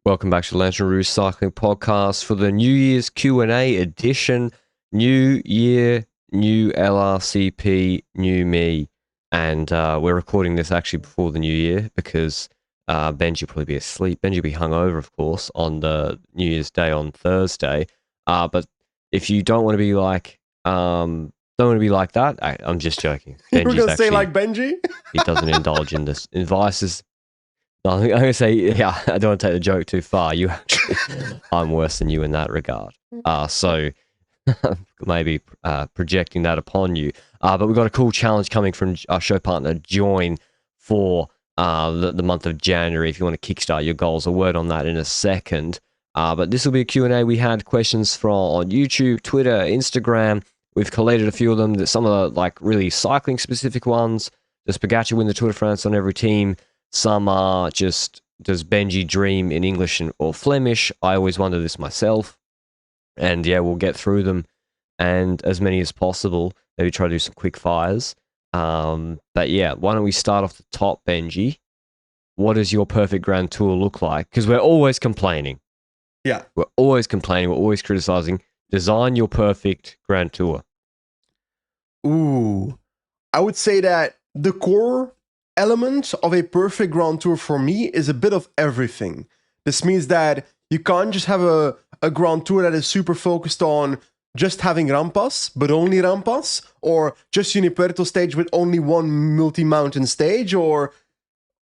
Welcome back to the Lanterne Rouge Cycling Podcast for the New Year's Q&A edition. New year, new LRCP, new me. And we're recording this actually before the new year because Benji will probably be asleep. Benji will be hungover, of course, on the New Year's Day on Thursday. But if you don't want to be like, that, I'm just joking. You were going to say like Benji? He doesn't indulge in this in vices. No, I'm going to say, yeah, I don't want to take the joke too far. You actually, I'm worse than you in that regard. So maybe projecting that upon you. But we've got a cool challenge coming from our show partner, Join, for the month of January. If you want to kickstart your goals, a word on that in a second. But this will be a Q&A. We had questions from on YouTube, Twitter, Instagram. We've collated a few of them. Some of the like really cycling specific ones. Does Pogacar win the Tour de France on every team? Some are just, does Benji dream in English or Flemish? I always wonder this myself. And yeah, we'll get through them and as many as possible. Maybe try to do some quick fires. But yeah, why don't we start off the top, Benji? What does your perfect Grand Tour look like? Because we're always complaining. Yeah. We're always complaining. We're always criticizing. Design your perfect Grand Tour. Ooh. I would say that the core element of a perfect Grand Tour for me is a bit of everything. This means that you can't just have a Grand Tour that is super focused on just having rampas, but only rampas, or just Uniperto stage with only one multi-mountain stage, or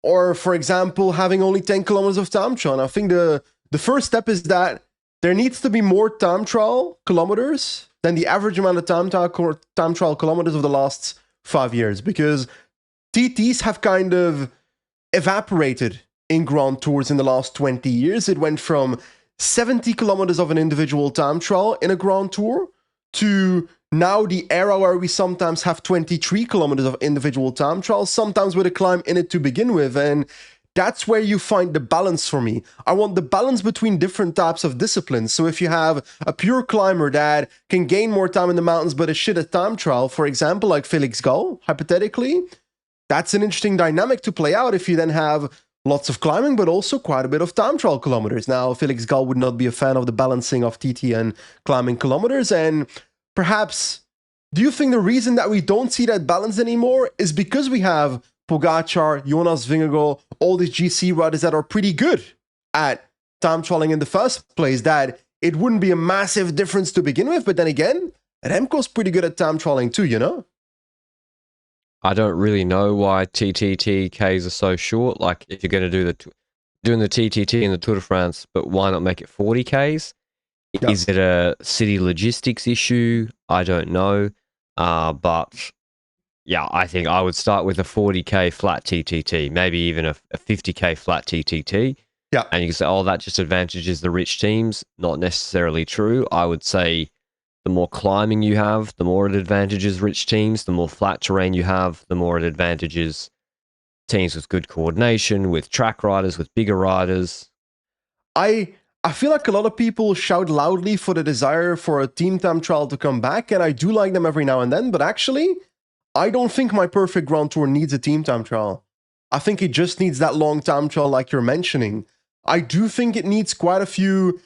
for example, having only 10 kilometers of time trial. And I think the first step is that there needs to be more time trial kilometers than the average amount of time trial kilometers of the last 5 years, because TTs have kind of evaporated in Grand Tours in the last 20 years. It went from 70 kilometers of an individual time trial in a Grand Tour to now the era where we sometimes have 23 kilometers of individual time trials, sometimes with a climb in it to begin with. And that's where you find the balance for me. I want the balance between different types of disciplines. So if you have a pure climber that can gain more time in the mountains but a shit at time trial, for example, like Felix Gall, hypothetically, that's an interesting dynamic to play out if you then have lots of climbing, but also quite a bit of time trial kilometers. Now, Felix Gall would not be a fan of the balancing of TT and climbing kilometers. And perhaps, do you think the reason that we don't see that balance anymore is because we have Pogacar, Jonas, Vingegaard, all these GC riders that are pretty good at time trialing in the first place, that it wouldn't be a massive difference to begin with. But then again, Remco's pretty good at time trialing too, you know? I don't really know why TTTKs are so short. Like, if you're going to do doing the TTT in the Tour de France, but why not make it 40Ks? Yep. Is it a city logistics issue? I don't know. But yeah, I think I would start with a 40K flat TTT, maybe even a 50K flat TTT. Yeah. And you can say, oh, that just advantages the rich teams. Not necessarily true. I would say the more climbing you have, the more it advantages rich teams. The more flat terrain you have, the more it advantages teams with good coordination, with track riders, with bigger riders. I feel like a lot of people shout loudly for the desire for a team time trial to come back, and I do like them every now and then, but actually, I don't think my perfect Grand Tour needs a team time trial. I think it just needs that long time trial like you're mentioning. I do think it needs quite a few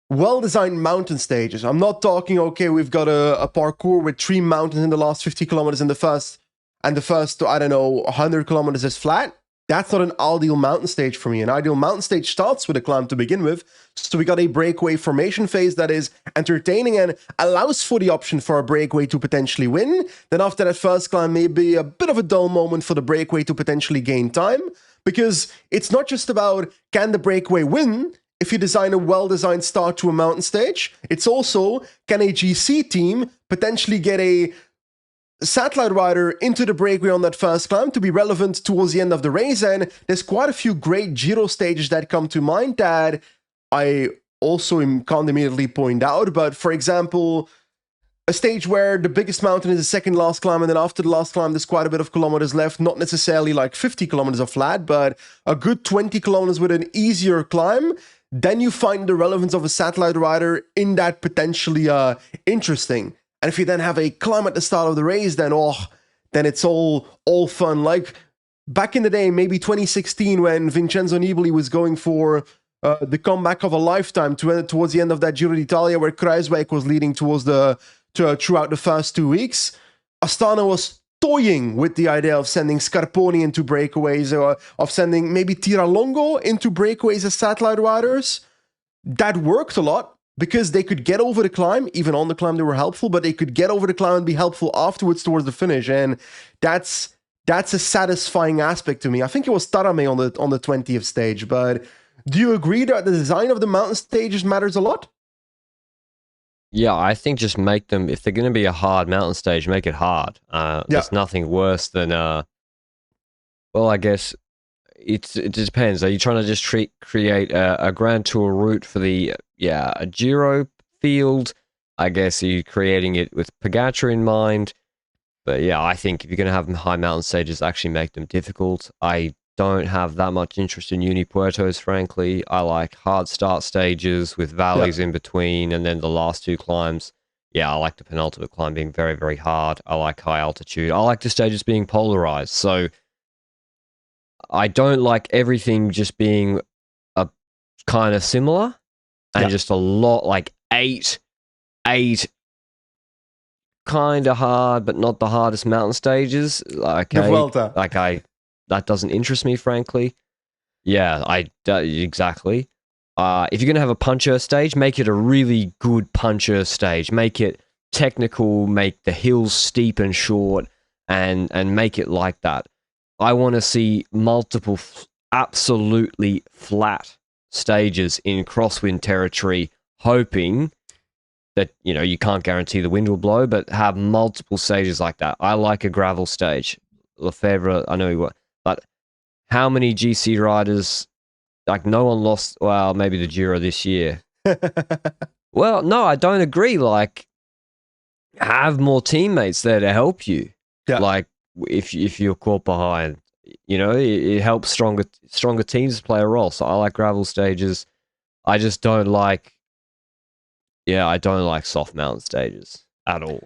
well-designed mountain stages. I'm not talking, okay, we've got a parkour with 3 mountains in the last 50 kilometers in the first, and the first, I don't know, 100 kilometers is flat. That's not an ideal mountain stage for me. An ideal mountain stage starts with a climb to begin with. So we got a breakaway formation phase that is entertaining and allows for the option for a breakaway to potentially win. Then after that first climb, maybe a bit of a dull moment for the breakaway to potentially gain time. Because it's not just about, can the breakaway win? If you design a well-designed start to a mountain stage, it's also, can a GC team potentially get a satellite rider into the breakaway on that first climb to be relevant towards the end of the race? And there's quite a few great Giro stages that come to mind that I also can't immediately point out. But for example, a stage where the biggest mountain is the second last climb, and then after the last climb, there's quite a bit of kilometers left. Not necessarily like 50 kilometers of flat, but a good 20 kilometers with an easier climb. Then you find the relevance of a satellite rider in that potentially interesting. And if you then have a climb at the start of the race, then it's all fun. Like back in the day, maybe 2016, when Vincenzo Nibali was going for the comeback of a lifetime towards the end of that Giro d'Italia, where Kruijswijk was leading throughout the first 2 weeks. Astana was toying with the idea of sending Scarponi into breakaways, or of sending maybe Tiralongo into breakaways as satellite riders. That worked a lot because they could get over the climb. Even on the climb, they were helpful, but they could get over the climb and be helpful afterwards towards the finish. And that's a satisfying aspect to me. I think it was Tarame on the 20th stage, but do you agree that the design of the mountain stages matters a lot? Yeah, I think just make them, if they're going to be a hard mountain stage, make it hard. There's nothing worse than, well, I guess it depends. Are you trying to just create a Grand Tour route for a Giro field? I guess you're creating it with Pogacar in mind. But yeah, I think if you're going to have high mountain stages, actually make them difficult. I don't have that much interest in Uni Puertos, frankly. I like hard start stages with valleys in between, and then the last 2 climbs. Yeah, I like the penultimate climb being very, very hard. I like high altitude. I like the stages being polarized. So I don't like everything just being a kind of similar and just a lot, like eight kind of hard, but not the hardest mountain stages. That doesn't interest me, frankly. Yeah, exactly. If you're gonna have a puncher stage, make it a really good puncher stage. Make it technical. Make the hills steep and short, and make it like that. I want to see multiple absolutely flat stages in crosswind territory, hoping that, you can't guarantee the wind will blow, but have multiple stages like that. I like a gravel stage. Lefebvre, I know he was, but how many GC riders, like no one lost, well, maybe the Giro this year. Well, no, I don't agree. Like, have more teammates there to help you. Yeah. Like, if you're caught behind, it helps stronger teams play a role. So I like gravel stages. I just don't like, I don't like soft mountain stages at all.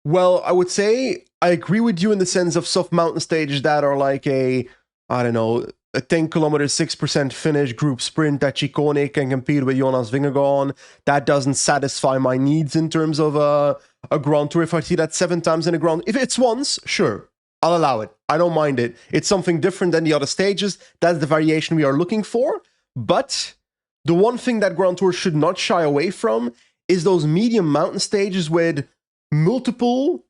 Well, I would say I agree with you in the sense of soft mountain stages that are like a 10 kilometer, 6% finish group sprint that Ciccone can compete with Jonas Vingegaard on. That doesn't satisfy my needs in terms of a Grand Tour. If I see that 7 times in a Grand, if it's once, sure, I'll allow it. I don't mind it. It's something different than the other stages. That's the variation we are looking for. But the one thing that Grand Tour should not shy away from is those medium mountain stages with multiple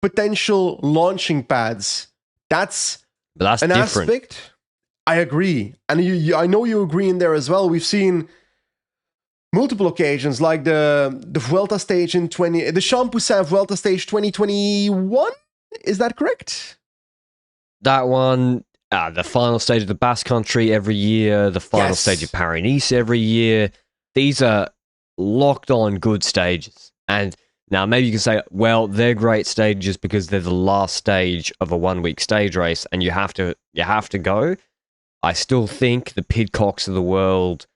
potential launching pads. That's an different aspect. I agree. And I know you agree in there as well. We've seen multiple occasions, like the Vuelta stage the Champoussin Vuelta stage 2021. Is that correct? That one, the final stage of the Basque Country every year, the final stage of Paris-Nice every year. These are locked on good stages. And now maybe you can say, well, they're great stages because they're the last stage of a 1-week stage race and you have to go. I still think the Pidcocks of the world,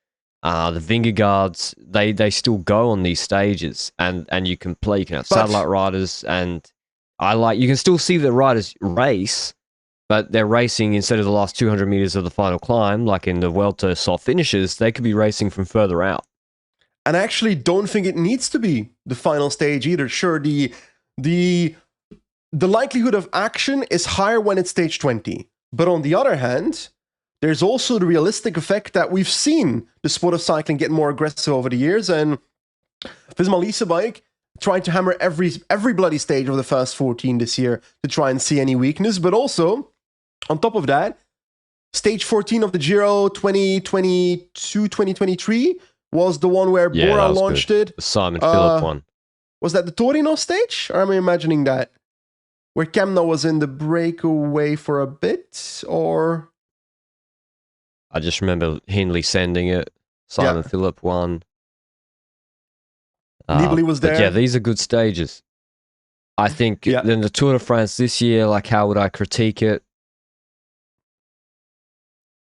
the Vingegaards, they still go on these stages and you can have satellite riders, and you can still see the riders race, but they're racing instead of the last 200 meters of the final climb, like in the Vuelta soft finishes, they could be racing from further out. And I actually don't think it needs to be the final stage either. Sure, the likelihood of action is higher when it's stage 20. But on the other hand, there's also the realistic effect that we've seen the sport of cycling get more aggressive over the years, and Visma Lease Bike trying to hammer every bloody stage of the first 14 this year to try and see any weakness. But also, on top of that, stage 14 of the Giro 2022-2023 was the one where Bora launched it. The Simon Philip one. Was that the Torino stage? Or am I imagining that? Where Kemna was in the breakaway for a bit? Or... I just remember Hindley sending it. Simon Philip won. Nibali was there. But yeah, these are good stages. I think then the Tour de France this year, like, how would I critique it?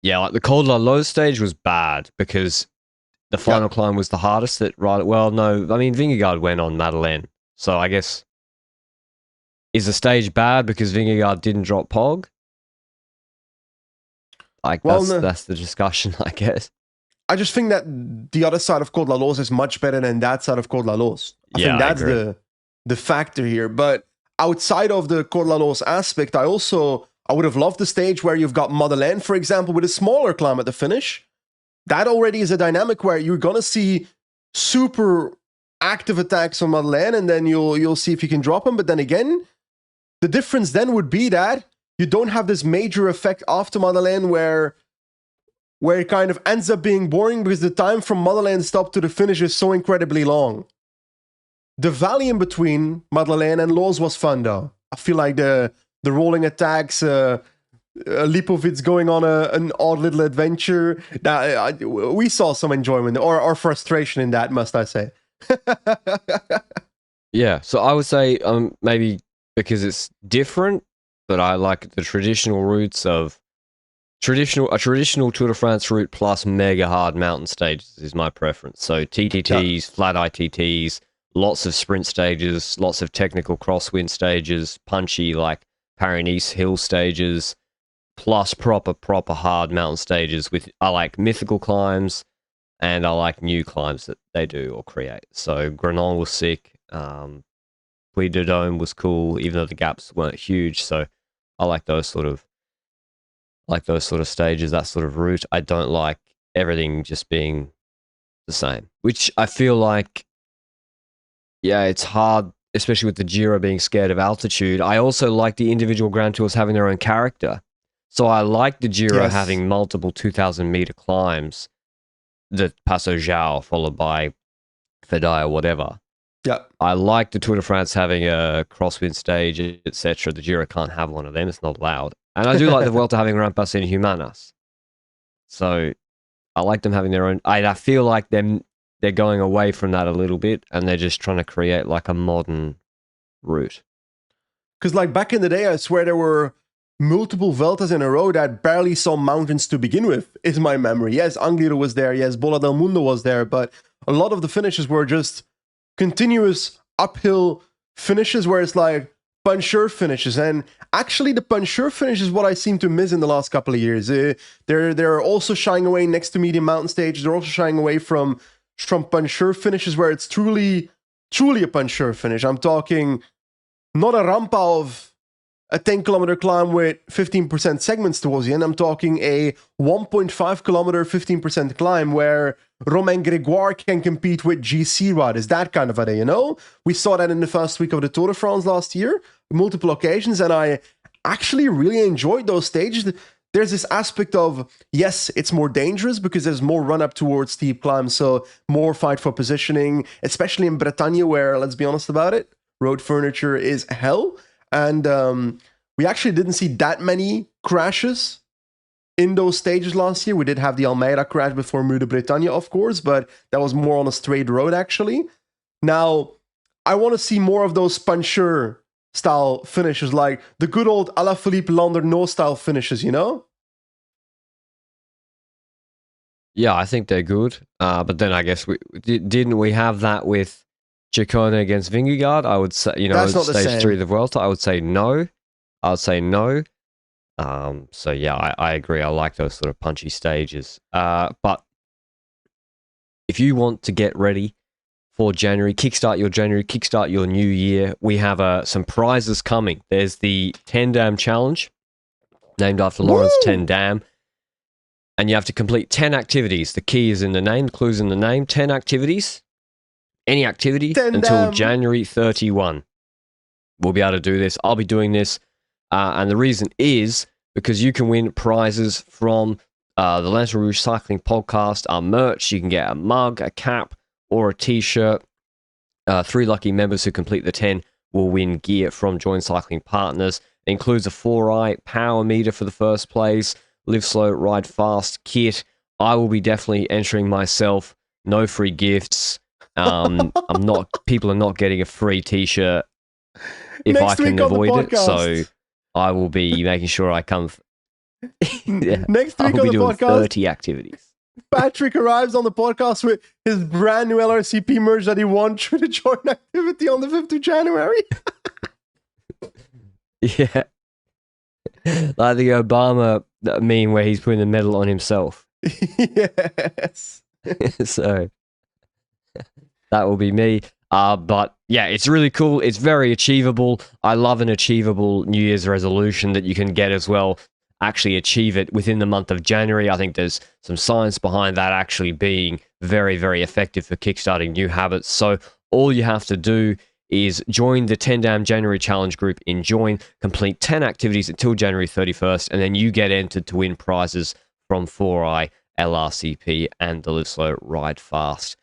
Yeah, like the Col de la Loze stage was bad because the final climb was the hardest. Well, no, I mean, Vingegaard went on Madeleine. So I guess, is the stage bad because Vingegaard didn't drop Pog? Like, that's the discussion, I guess. I just think that the other side of Côte la Loze is much better than that side of Côte la Loze. I think that's the factor here. But outside of the Côte la Loze aspect, I would have loved the stage where you've got Madeleine, for example, with a smaller climb at the finish. That already is a dynamic where you're gonna see super active attacks on Madeleine, and then you'll see if you can drop them. But then again, the difference then would be that you don't have this major effect after Madeleine where it kind of ends up being boring because the time from Madeleine stop to the finish is so incredibly long. The valley in between Madeleine and Loz was fun though. I feel like the rolling attacks, Lipovitz going on an odd little adventure. We saw some enjoyment or frustration in that, must I say. Yeah, so I would say maybe because it's different, but I like the traditional routes of a traditional Tour de France route plus mega hard mountain stages is my preference. So TTTs, flat ITTs, lots of sprint stages, lots of technical crosswind stages, punchy like Paris-Nice hill stages, plus proper hard mountain stages. I like mythical climbs, and I like new climbs that they do or create. So Granon was sick. Puy de Dôme was cool, even though the gaps weren't huge. So I like those sort of stages, that sort of route. I don't like everything just being the same, which I feel like, yeah, it's hard, especially with the Giro being scared of altitude. I also like the individual Grand Tours having their own character. So I like the Giro having multiple 2,000-meter climbs, the Passo João followed by Fedai or whatever. Yeah, I like the Tour de France having a crosswind stage, etc. The Giro can't have one of them; it's not allowed. And I do like the Vuelta having Rampas and Humanas. So I like them having their own. I feel like they're going away from that a little bit, and they're just trying to create like a modern route. Because like back in the day, I swear there were multiple Vueltas in a row that barely saw mountains to begin with, is my memory. Yes, Angliru was there. Yes, Bola del Mundo was there. But a lot of the finishes were just continuous uphill finishes where it's like puncher finishes. And actually the puncher finish is what I seem to miss in the last couple of years. They're also shying away next to medium mountain stage. They're also shying away from puncher finishes where it's truly a puncher finish. I'm talking not a rampa of a 10-kilometer climb with 15% segments towards the end. I'm talking a 1.5 kilometer 15% climb where Romain Grégoire can compete with GC riders. That kind of idea, you know? We saw that in the first week of the Tour de France last year, multiple occasions, and I actually really enjoyed those stages. There's this aspect of, yes, it's more dangerous because there's more run up towards steep climbs, so more fight for positioning, especially in Bretagne where, let's be honest about it, road furniture is hell. And we actually didn't see that many crashes in those stages last year. We did have the Almeida crash before Mur de Bretagne, of course, but that was more on a straight road, actually. Now, I want to see more of those puncher style finishes, like the good old Alaphilippe Landerneau style finishes, you know? Yeah, I think they're good. But then I guess didn't we have that with Ciccone against Vingegaard? I would say, stage 3 of the Vuelta, I would say no. So yeah, I agree. I like those sort of punchy stages. But if you want to get ready for January, kickstart your new year, we have some prizes coming. There's the 10 Dam Challenge, named after Lawrence 10 Dam. And you have to complete 10 activities. The key is in the name, the clue's in the name. 10 activities. Any activity until January 31. We'll be able to do this. I'll be doing this. And the reason is because you can win prizes from the Lanterne Rouge Cycling Podcast, our merch. You can get a mug, a cap, or a t-shirt. 3 lucky members who complete the 10 will win gear from Join Cycling Partners. It includes a 4i power meter for the first place, Live Slow, Ride Fast kit. I will be definitely entering myself. No free gifts. People are not getting a free t-shirt if I can avoid it. So I will be making sure I come. Next week on the podcast, 30 activities. Patrick arrives on the podcast with his brand new LRCP merch that he won through the join activity on the 5th of January. Yeah. Like the Obama meme where he's putting the medal on himself. Yes. So that will be me. But yeah, it's really cool. It's very achievable. I love an achievable New Year's resolution that you can get as well. Actually achieve it within the month of January. I think there's some science behind that actually being very, very effective for kickstarting new habits. So all you have to do is join the 10 Damn January Challenge group in Join, complete 10 activities until January 31st, and then you get entered to win prizes from 4i, LRCP, and the Live Slow Ride Fast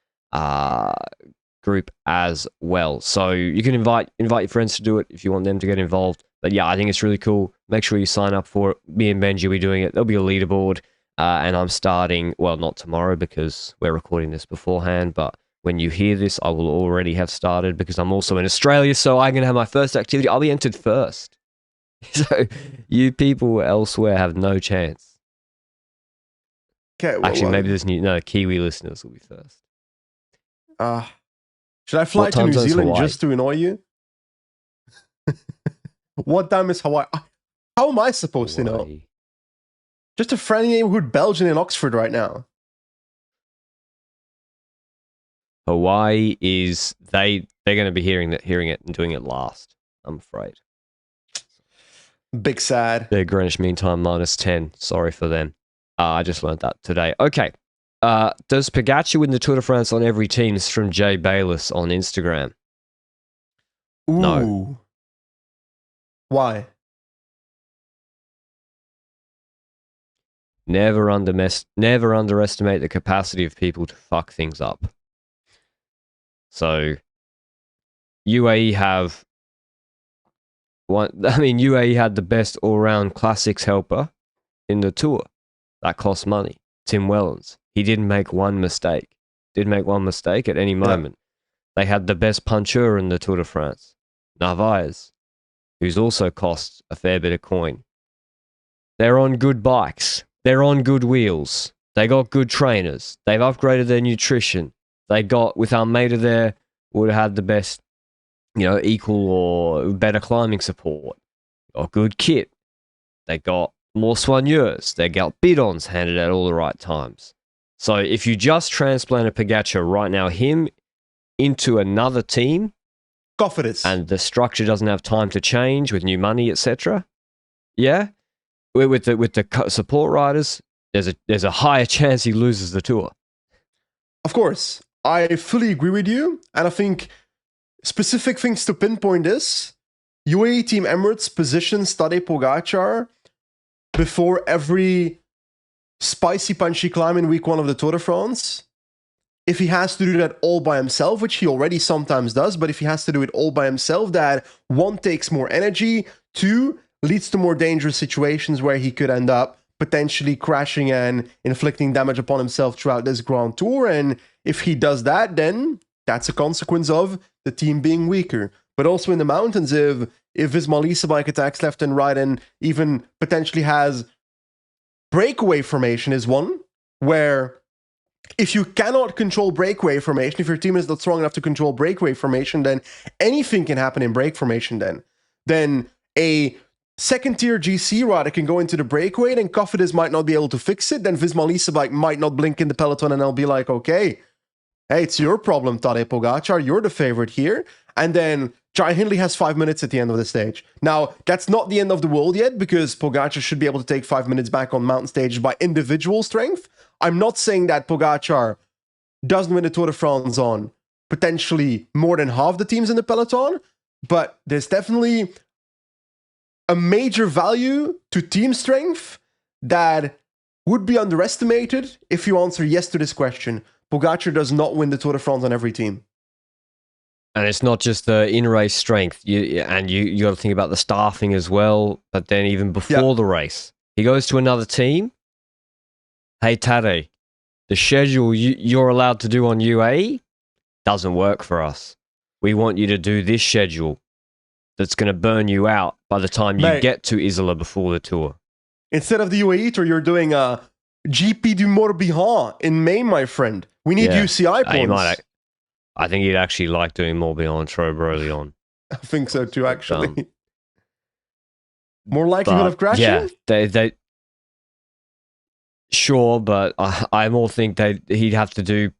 group as well. So you can invite your friends to do it if you want them to get involved. But yeah, I think it's really cool. Make sure you sign up for it. Me and Benji will be doing it. There'll be a leaderboard, and I'm starting, well, not tomorrow because we're recording this beforehand, but when you hear this, I will already have started because I'm also in Australia, so I'm going to have my first activity. I'll be entered first. So you people elsewhere have no chance. Okay, well, actually, maybe there's Kiwi listeners will be first. Should I fly to New Zealand just to annoy you? What time is Hawaii? How am I supposed to know? Just a friendly neighborhood Belgian in Oxford right now. Hawaii is they're going to be hearing it and doing it last. I'm afraid. Big sad. Their Greenwich Mean Time -10. Sorry for them. I just learned that today. Okay. Does Pogacar win the Tour de France on every team? This is from Jay Bayless on Instagram. Ooh. No. Why? Never underestimate the capacity of people to fuck things up. So, UAE have UAE had the best all-round classics helper in the Tour. That cost money. Tim Wellens. He didn't make one mistake. Didn't make one mistake at any moment. Yeah. They had the best puncher in the Tour de France, Narvaez, who's also cost a fair bit of coin. They're on good bikes. They're on good wheels. They got good trainers. They've upgraded their nutrition. They got, with Almeida there, would have had the best, equal or better climbing support. Got good kit. They got more soigneurs. They got bidons handed at all the right times. So if you just transplant a Pogacar right now, him into another team, confidence, and the structure doesn't have time to change with new money, etc. Yeah, with the support riders, there's a higher chance he loses the Tour. Of course, I fully agree with you, and I think specific things to pinpoint is UAE Team Emirates positions Tadej Pogacar before every spicy punchy climb in week 1 of the Tour de France. If he has to do that all by himself, which he already sometimes does, but if he has to do it all by himself, that 1 takes more energy, 2 leads to more dangerous situations where he could end up potentially crashing and inflicting damage upon himself throughout this Grand Tour. And if he does that, then that's a consequence of the team being weaker. But also in the mountains, if Visma bike attacks left and right and even potentially has breakaway formation is one, where if you cannot control breakaway formation, if your team is not strong enough to control breakaway formation, then anything can happen in break formation then a second-tier GC rider can go into the breakaway, then Cofidis might not be able to fix it, then Visma bike might not blink in the peloton, and they'll be like, okay, hey, it's your problem, Tadej Pogacar, you're the favorite here. And then Jai Hindley has 5 minutes at the end of the stage. Now, that's not the end of the world yet, because Pogacar should be able to take 5 minutes back on mountain stages by individual strength. I'm not saying that Pogacar doesn't win the Tour de France on potentially more than half the teams in the peloton, but there's definitely a major value to team strength that would be underestimated if you answer yes to this question. Pogacar does not win the Tour de France on every team. And it's not just the in-race strength. You got to think about the staffing as well. But then even before the race, he goes to another team. Hey, Tadej, the schedule you're allowed to do on UAE doesn't work for us. We want you to do this schedule that's going to burn you out by the time you get to Isola before the Tour. Instead of the UAE Tour, you're doing a GP du Morbihan in May, my friend. We need UCI points. I think he'd actually like doing Morbihan Trobe early on. I think so too, actually. More likelihood of crashing? Yeah, Sure, but I more think that he'd have to do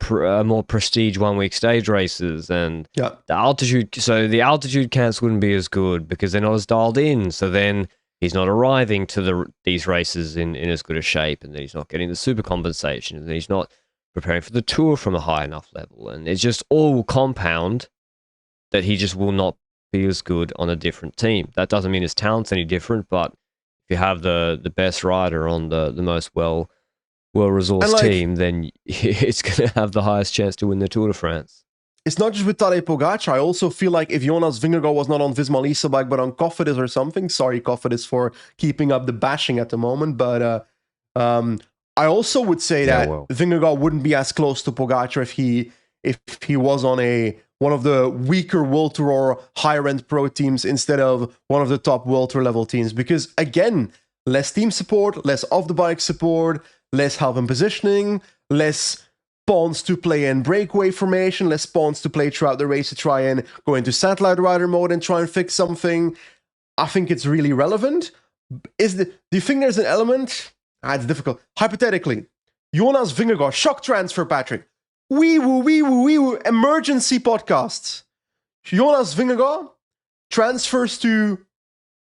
more prestige 1 week stage races, and Yeah. the altitude. So the altitude camps wouldn't be as good because they're not as dialed in. So then he's not arriving to these races in as good a shape, and then he's not getting the super compensation, and then he's not preparing for the tour from a high enough level, and it's just all compound that he just will not be as good on a different team. That doesn't mean his talent's any different, but if you have the best rider on the most well-resourced like, team, then it's going to have the highest chance to win the Tour de France. It's not just with Tadej Pogacar. I also feel like if Jonas Vingegaard was not on Visma Leasebike but on Cofidis or something, sorry Cofidis for keeping up the bashing at the moment, but I also would say that Vingegaard wouldn't be as close to Pogacar if he was on one of the weaker World Tour or higher end pro teams instead of one of the top World Tour level teams. Because again, less team support, less off the bike support, less help in positioning, less pawns to play in breakaway formation, less pawns to play throughout the race to try and go into satellite rider mode and try and fix something. I think it's really relevant. Do you think there's an element? It's difficult. Hypothetically, Jonas Vingegaard, shock transfer, Patrick. Wee woo, emergency podcasts. Jonas Vingegaard transfers to,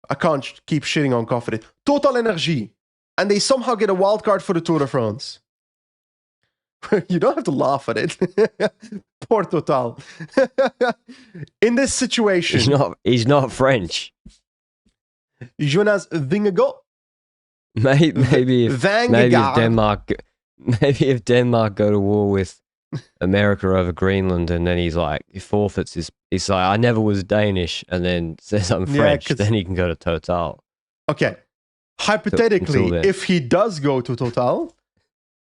I can't keep shitting on Cofidis, Total Energy, and they somehow get a wild card for the Tour de France. You don't have to laugh at it. Poor Total. In this situation, he's not French. Jonas Vingegaard. Maybe if Denmark go to war with America over Greenland, and then he forfeits he's like, I never was Danish, and then says I'm French, then he can go to Total. Okay. Hypothetically, if he does go to Total,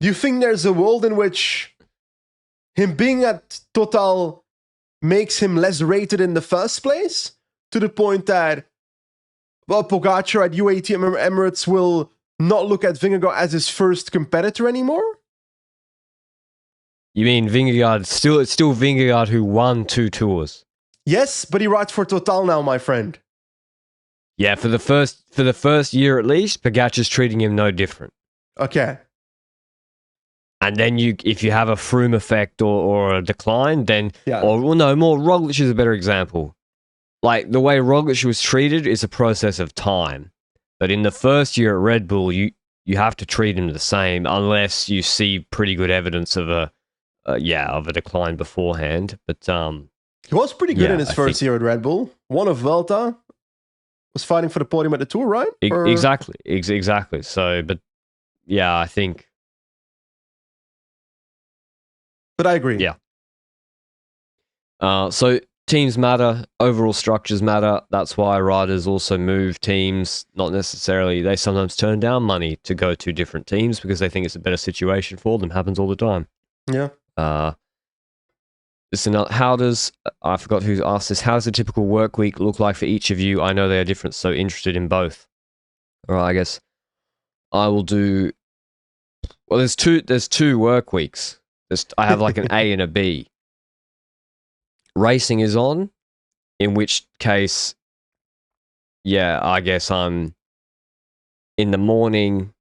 do you think there's a world in which him being at Total makes him less rated in the first place? To the point that, well, Pogacar at UAE Emirates will not look at Vingegaard as his first competitor anymore? You mean Vingegaard, it's still Vingegaard who won 2 tours? Yes, but he rides for Total now, my friend. Yeah, for the first year at least, Pogacar's treating him no different. Okay. And then if you have a Froome effect or a decline, then more Roglic is a better example. Like the way Roglic was treated is a process of time. But in the first year at Red Bull, you have to treat him the same unless you see pretty good evidence of a decline beforehand. But he was pretty good in his first year at Red Bull. Won a Vuelta, was fighting for the podium at the Tour, right? Exactly. So, but yeah, I think. But I agree. Yeah. So teams matter, overall structures matter. That's why riders also move teams. Not necessarily, they sometimes turn down money to go to different teams because they think it's a better situation for them. Happens all the time. Yeah. Listen, I forgot who asked this. How does a typical work week look like for each of you? I know they are different, so interested in both. All right, I guess I will do. Well, there's two work weeks. I have like an A and a B. Racing is on, in which case, yeah, I guess I'm in the morning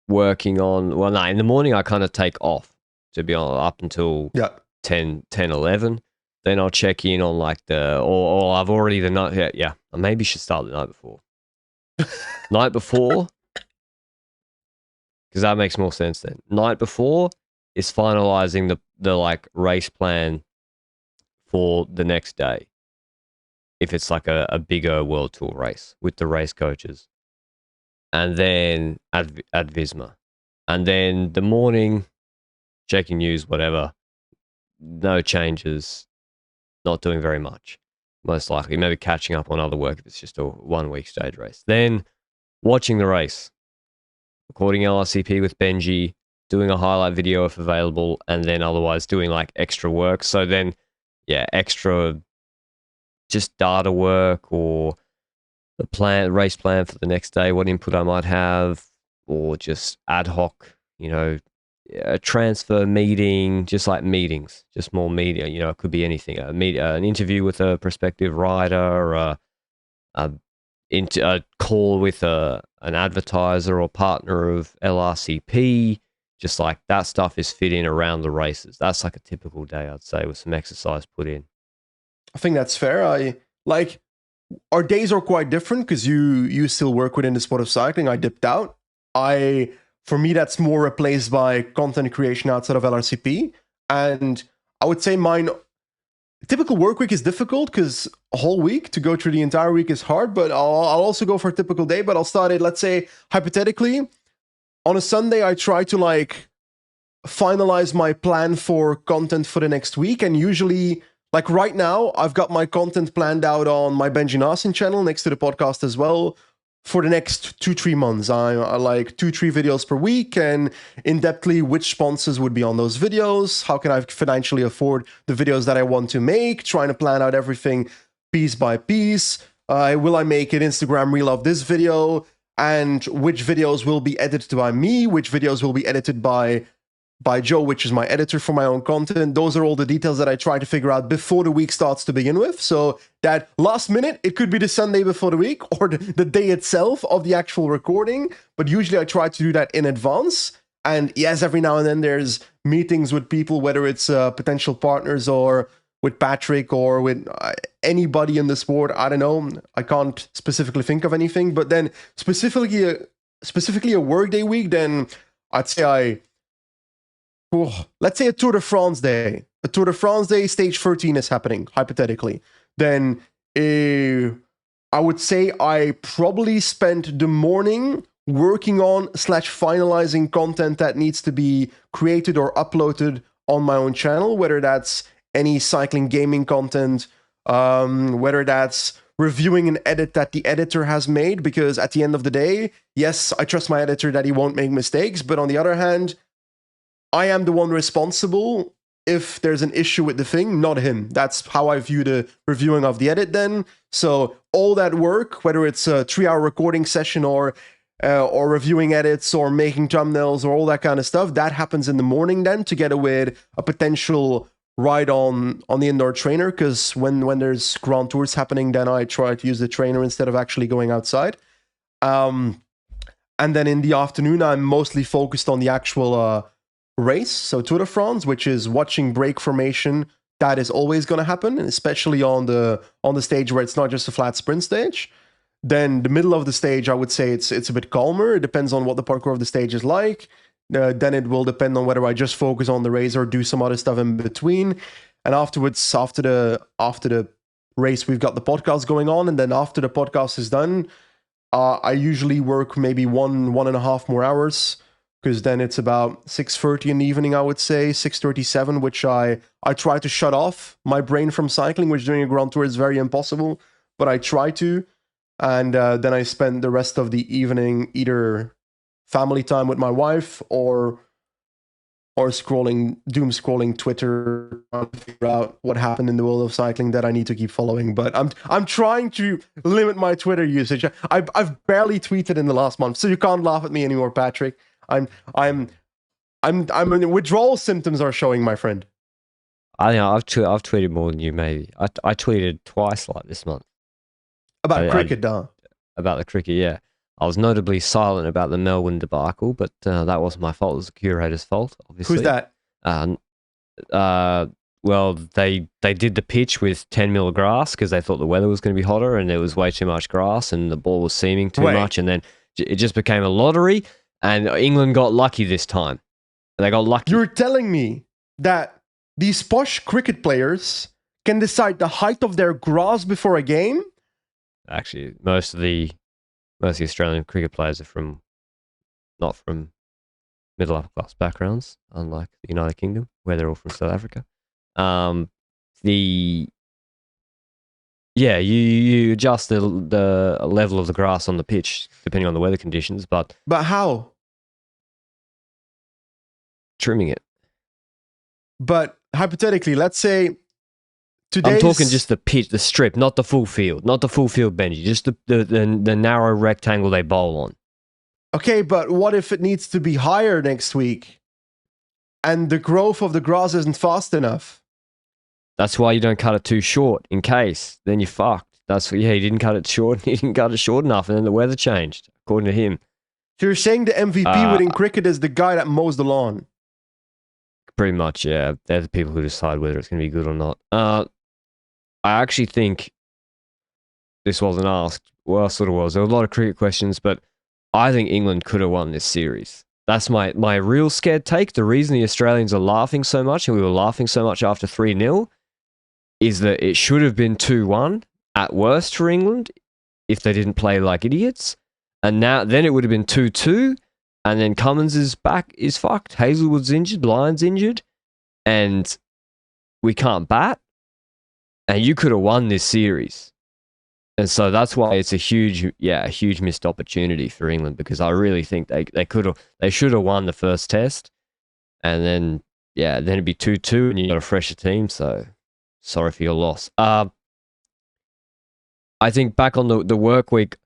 working on. Well, no, in the morning I kind of take off, to be honest, up until 10, 11. Then I'll check in on like or I've already the night. Yeah, I maybe should start the night before. Night before, because that makes more sense then. Night before is finalizing the like race plan for the next day. If it's like a bigger World Tour race with the race coaches. And then at Visma. And then the morning, checking news, whatever. No changes. Not doing very much. Most likely. Maybe catching up on other work if it's just a 1 week stage race. Then watching the race. Recording LRCP with Benji. Doing a highlight video if available. And then otherwise doing like extra work. So then, yeah, extra just data work or the race plan for the next day, what input I might have, or just ad hoc, a transfer meeting, just like meetings, just more media, it could be anything, an interview with a prospective rider, or into a call with an advertiser or partner of LRCP. Just like that stuff is fit in around the races. That's like a typical day, I'd say, with some exercise put in. I think that's fair. Our days are quite different because you still work within the sport of cycling. I dipped out. For me, that's more replaced by content creation outside of LRCP. And I would say mine, typical work week is difficult because a whole week to go through the entire week is hard, but I'll also go for a typical day, but I'll start it, let's say, hypothetically, on a Sunday, I try to like finalize my plan for content for the next week. And usually, like right now, I've got my content planned out on my Benji Narsing channel next to the podcast as well for the next 2-3 months. I like 2-3 videos per week, and in-depthly which sponsors would be on those videos, how can I financially afford the videos that I want to make, trying to plan out everything piece by piece. Will I make an Instagram reel of this video, and which videos will be edited by me, which videos will be edited by Joe, which is my editor for my own content. Those are all the details that I try to figure out before the week starts to begin with. So that last minute, it could be the Sunday before the week or the day itself of the actual recording. But usually I try to do that in advance. And yes, every now and then there's meetings with people, whether it's potential partners or with Patrick or with anybody in the sport. I don't know. I can't specifically think of anything. But then specifically a workday week, then I'd say let's say a Tour de France day. A Tour de France day, stage 13 is happening, hypothetically. Then I would say I probably spent the morning working on / finalizing content that needs to be created or uploaded on my own channel, whether that's any cycling gaming content, whether that's reviewing an edit that the editor has made, because at the end of the day, yes, I trust my editor that he won't make mistakes, but on the other hand, I am the one responsible if there's an issue with the thing, not him. That's how I view the reviewing of the edit then. So all that work, whether it's a 3-hour recording session or reviewing edits or making thumbnails or all that kind of stuff, that happens in the morning then, together with a potential ride on the indoor trainer, because when there's Grand Tours happening, then I try to use the trainer instead of actually going outside. And then in the afternoon, I'm mostly focused on the actual race, so Tour de France, which is watching break formation. That is always going to happen, and especially on the stage where it's not just a flat sprint stage. Then the middle of the stage, I would say it's a bit calmer. It depends on what the parkour of the stage is like. Then it will depend on whether I just focus on the race or do some other stuff in between. And afterwards, after the race, we've got the podcast going on, and then after the podcast is done, I usually work maybe 1.5 more hours, because then it's about 6:30 in the evening, I would say, 6:37, which I try to shut off my brain from cycling, which during a Grand Tour is very impossible, but I try to. And then I spend the rest of the evening either family time with my wife or doom scrolling Twitter, trying to figure out what happened in the world of cycling that I need to keep following. But I'm trying to limit my Twitter usage. I've barely tweeted in the last month, so you can't laugh at me anymore, Patrick. I'm withdrawal symptoms are showing, my friend. I know I've tweeted more than you, maybe. I tweeted twice like this month about cricket, about the cricket. Yeah, I was notably silent about the Melbourne debacle, but that wasn't my fault. It was the curator's fault, obviously. Who's that? Well, they did the pitch with 10 mil of grass because they thought the weather was going to be hotter, and there was way too much grass, and the ball was seaming too much, and then it just became a lottery. And England got lucky this time. They got lucky. You're telling me that these posh cricket players can decide the height of their grass before a game? Actually, most of the Australian cricket players are not from middle upper class backgrounds, unlike the United Kingdom, where they're all from South Africa. You adjust the level of the grass on the pitch depending on the weather conditions, but how? Trimming it. But hypothetically, let's say I'm talking just the pitch, the strip, not the full field, Benji, just the narrow rectangle they bowl on. Okay, but what if it needs to be higher next week and the growth of the grass isn't fast enough? That's why you don't cut it too short, in case. Then you're fucked. That's yeah. He didn't cut it short. He didn't cut it short enough, and then the weather changed, according to him. So you're saying the MVP within cricket is the guy that mows the lawn? Pretty much, yeah. They're the people who decide whether it's going to be good or not. I actually think this wasn't asked. Well, sort of was. There were a lot of cricket questions, but I think England could have won this series. That's my real scared take. The reason the Australians are laughing so much, and we were laughing so much after 3-0, is that it should have been 2-1 at worst for England if they didn't play like idiots. And then it would have been 2-2, and then Cummins is fucked. Hazelwood's injured, Lyon's injured, and we can't bat. And you could have won this series. And so that's why it's a huge missed opportunity for England, because I really think they should have won the first test, and then it'd be 2-2 and you got a fresher team. So sorry for your loss. I think back on the work week,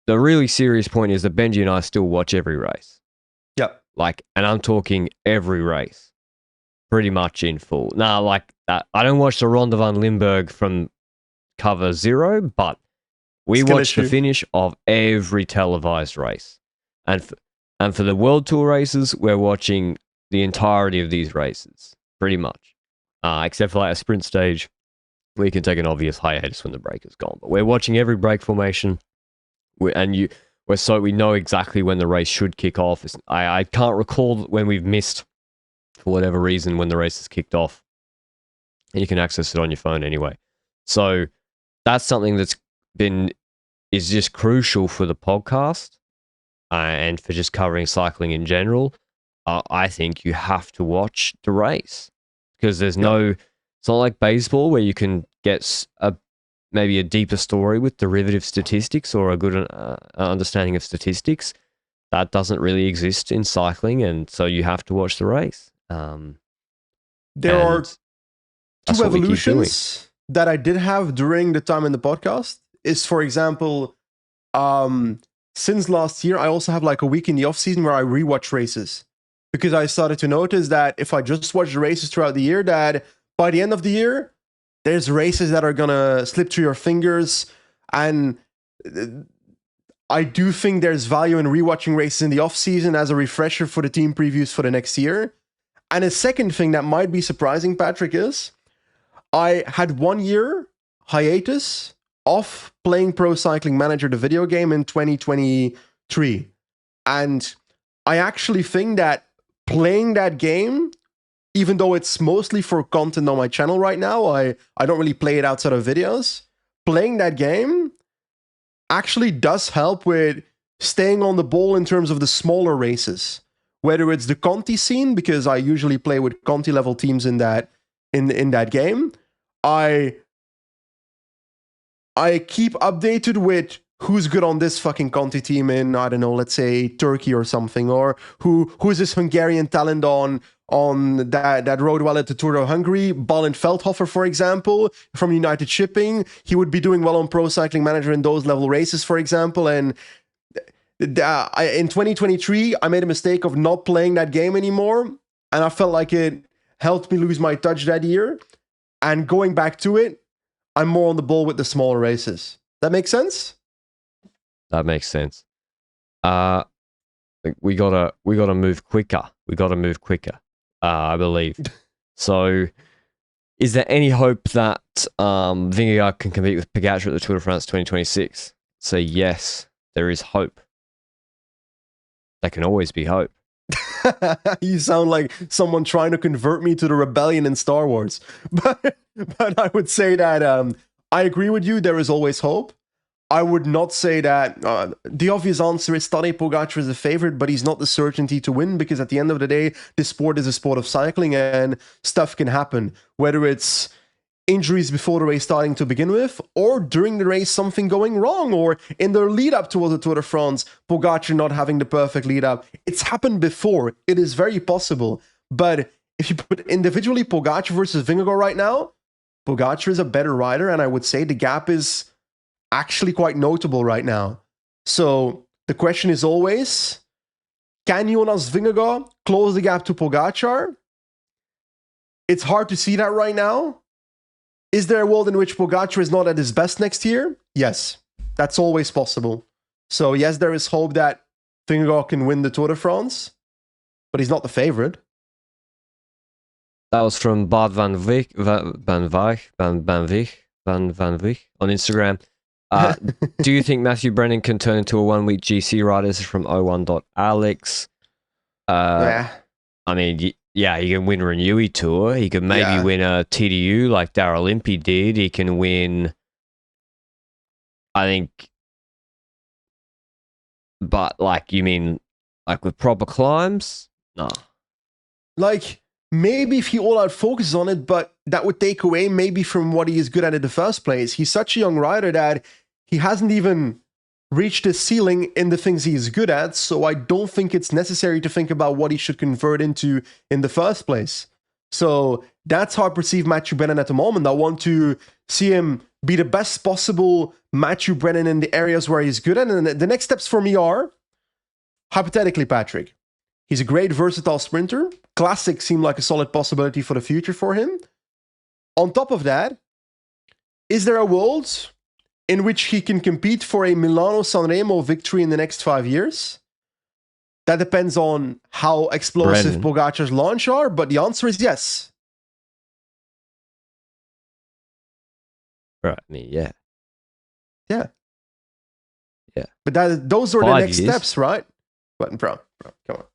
the really serious point is that Benji and I still watch every race. Yep. And I'm talking every race, pretty much in full. Now, like that, I don't watch the Ronde van Limburg from cover 0, but we watch the finish of every televised race, and for the World Tour races, we're watching the entirety of these races, pretty much, except for like a sprint stage. We can take an obvious hiatus when the break is gone, but we're watching every break formation, we know exactly when the race should kick off. I can't recall when we've missed, for whatever reason, when the race has kicked off, and you can access it on your phone anyway. So that's something is just crucial for the podcast, and for just covering cycling in general. I think you have to watch the race, because it's not like baseball where you can get maybe a deeper story with derivative statistics or a good understanding of statistics. That doesn't really exist in cycling, and so you have to watch the race. There are two evolutions that I did have during the time in the podcast. Is, for example, since last year, I also have like a week in the off season where I rewatch races, because I started to notice that if I just watch the races throughout the year, that by the end of the year, there's races that are gonna slip through your fingers. And I do think there's value in rewatching races in the off season as a refresher for the team previews for the next year. And a second thing that might be surprising, Patrick, is I had 1 year hiatus off playing Pro Cycling Manager, the video game, in 2023. And I actually think that playing that game, even though it's mostly for content on my channel right now, I don't really play it outside of videos. Playing that game actually does help with staying on the ball in terms of the smaller races. Whether it's the Conti scene, because I usually play with Conti level teams in that game. I keep updated with who's good on this fucking Conti team in, I don't know, let's say Turkey or something, or who's this Hungarian talent on that rode well at the Tour of Hungary. Balint Veldhofer, for example, from United Shipping, he would be doing well on Pro Cycling Manager in those level races, for example. And in 2023, I made a mistake of not playing that game anymore, and I felt like it helped me lose my touch that year. And going back to it, I'm more on the ball with the smaller races. That makes sense? That makes sense. We gotta move quicker. I believe. So, is there any hope that Vingegaard can compete with Pogacar at the Tour de France 2026? So yes, there is hope. There can always be hope. You sound like someone trying to convert me to the rebellion in Star Wars. But I would say that I agree with you. There is always hope. I would not say that the obvious answer is Tadej Pogacar is a favorite, but he's not the certainty to win, because at the end of the day, this sport is a sport of cycling and stuff can happen. Whether it's injuries before the race starting to begin with, or during the race something going wrong, or in the lead up towards the Tour de France, Pogacar not having the perfect lead up. It's happened before. It is very possible. But if you put individually Pogacar versus Vingegaard right now, Pogacar is a better rider, and I would say the gap is actually quite notable right now. So the question is always, can Jonas Vingegaard close the gap to Pogacar? It's hard to see that right now. Is there a world in which Pogacar is not at his best next year? Yes, that's always possible. So yes, there is hope that Vingegaard can win the Tour de France, but he's not the favorite. That was from Bart van Wijk on Instagram. Do you think Matthew Brennan can turn into a 1 week GC rider? This is from 01.alex. Yeah. I mean, yeah, he can win Renewy Tour. He could maybe win a TDU like Daryl Impey did. He can win, I think, but like, you mean like with proper climbs? No. Like, maybe if he all out focuses on it, but that would take away maybe from what he is good at in the first place. He's such a young rider that he hasn't even reached his ceiling in the things he's good at, so I don't think it's necessary to think about what he should convert into in the first place. So that's how I perceive Matthew Brennan at the moment. I want to see him be the best possible Matthew Brennan in the areas where he's good at, and the next steps for me are, hypothetically, Patrick, he's a great versatile sprinter. Classics seem like a solid possibility for the future for him. On top of that, is there a world in which he can compete for a Milano-Sanremo victory in the next 5 years? That depends on how explosive Pogacar's launch are, but the answer is yes. Right, I mean, yeah. Yeah. Yeah. But those are the 5 next years. steps, right? But bro, come on.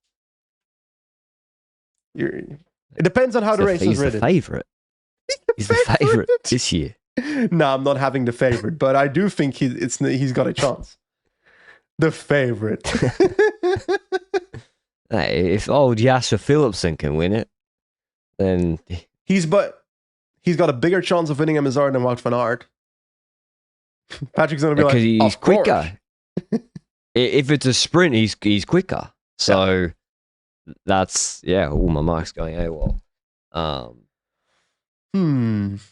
It depends on how the race is He's written. the favourite. He's the favourite this year. No, I'm not having the favorite, but I do think he's got a chance. The favorite. Hey, if old Jasper Philipsen can win it, then he's got a bigger chance of winning a Mazar than Wout van Aert. Patrick's gonna be like, he's quicker. If it's a sprint, he's quicker. So that's Oh, my mic's going AWOL.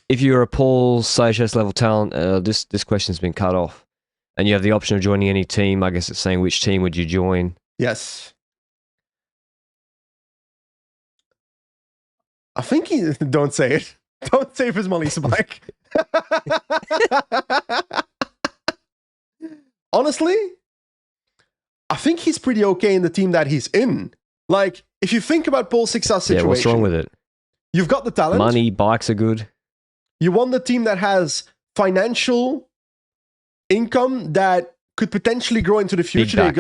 If you're a Paul Seychelles level talent, this question's been cut off, and you have the option of joining any team. I guess it's saying which team would you join? Yes. I think don't say it. Don't say if it's Molly Spike. Honestly, I think he's pretty okay in the team that he's in. Like, if you think about Paul Seychelles' situation, what's wrong with it? You've got the talent. Money, bikes are good. You want the team that has financial income that could potentially grow into the future. They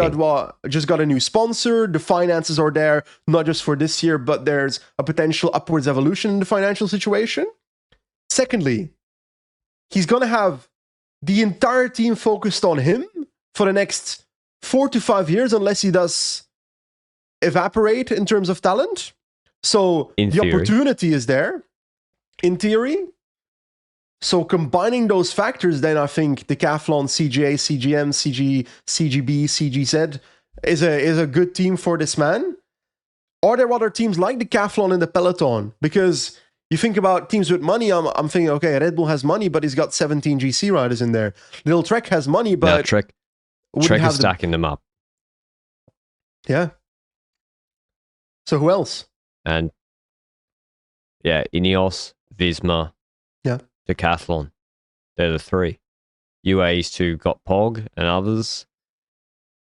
just got a new sponsor. The finances are there, not just for this year, but there's a potential upwards evolution in the financial situation. Secondly, he's going to have the entire team focused on him for the next 4 to 5 years, unless he does evaporate in terms of talent. So the opportunity is there, in theory. So combining those factors, then I think Decathlon, CGA, CGM, CGB, CGZ is a good team for this man. Are there other teams like Decathlon in the peloton? Because you think about teams with money, I'm thinking, okay, Red Bull has money, but he's got 17 GC riders in there. Little Trek has money, but Trek is stacking them up. Yeah. So who else? And Ineos, Visma, Decathlon. They're the three. UAE's two got Pog and others.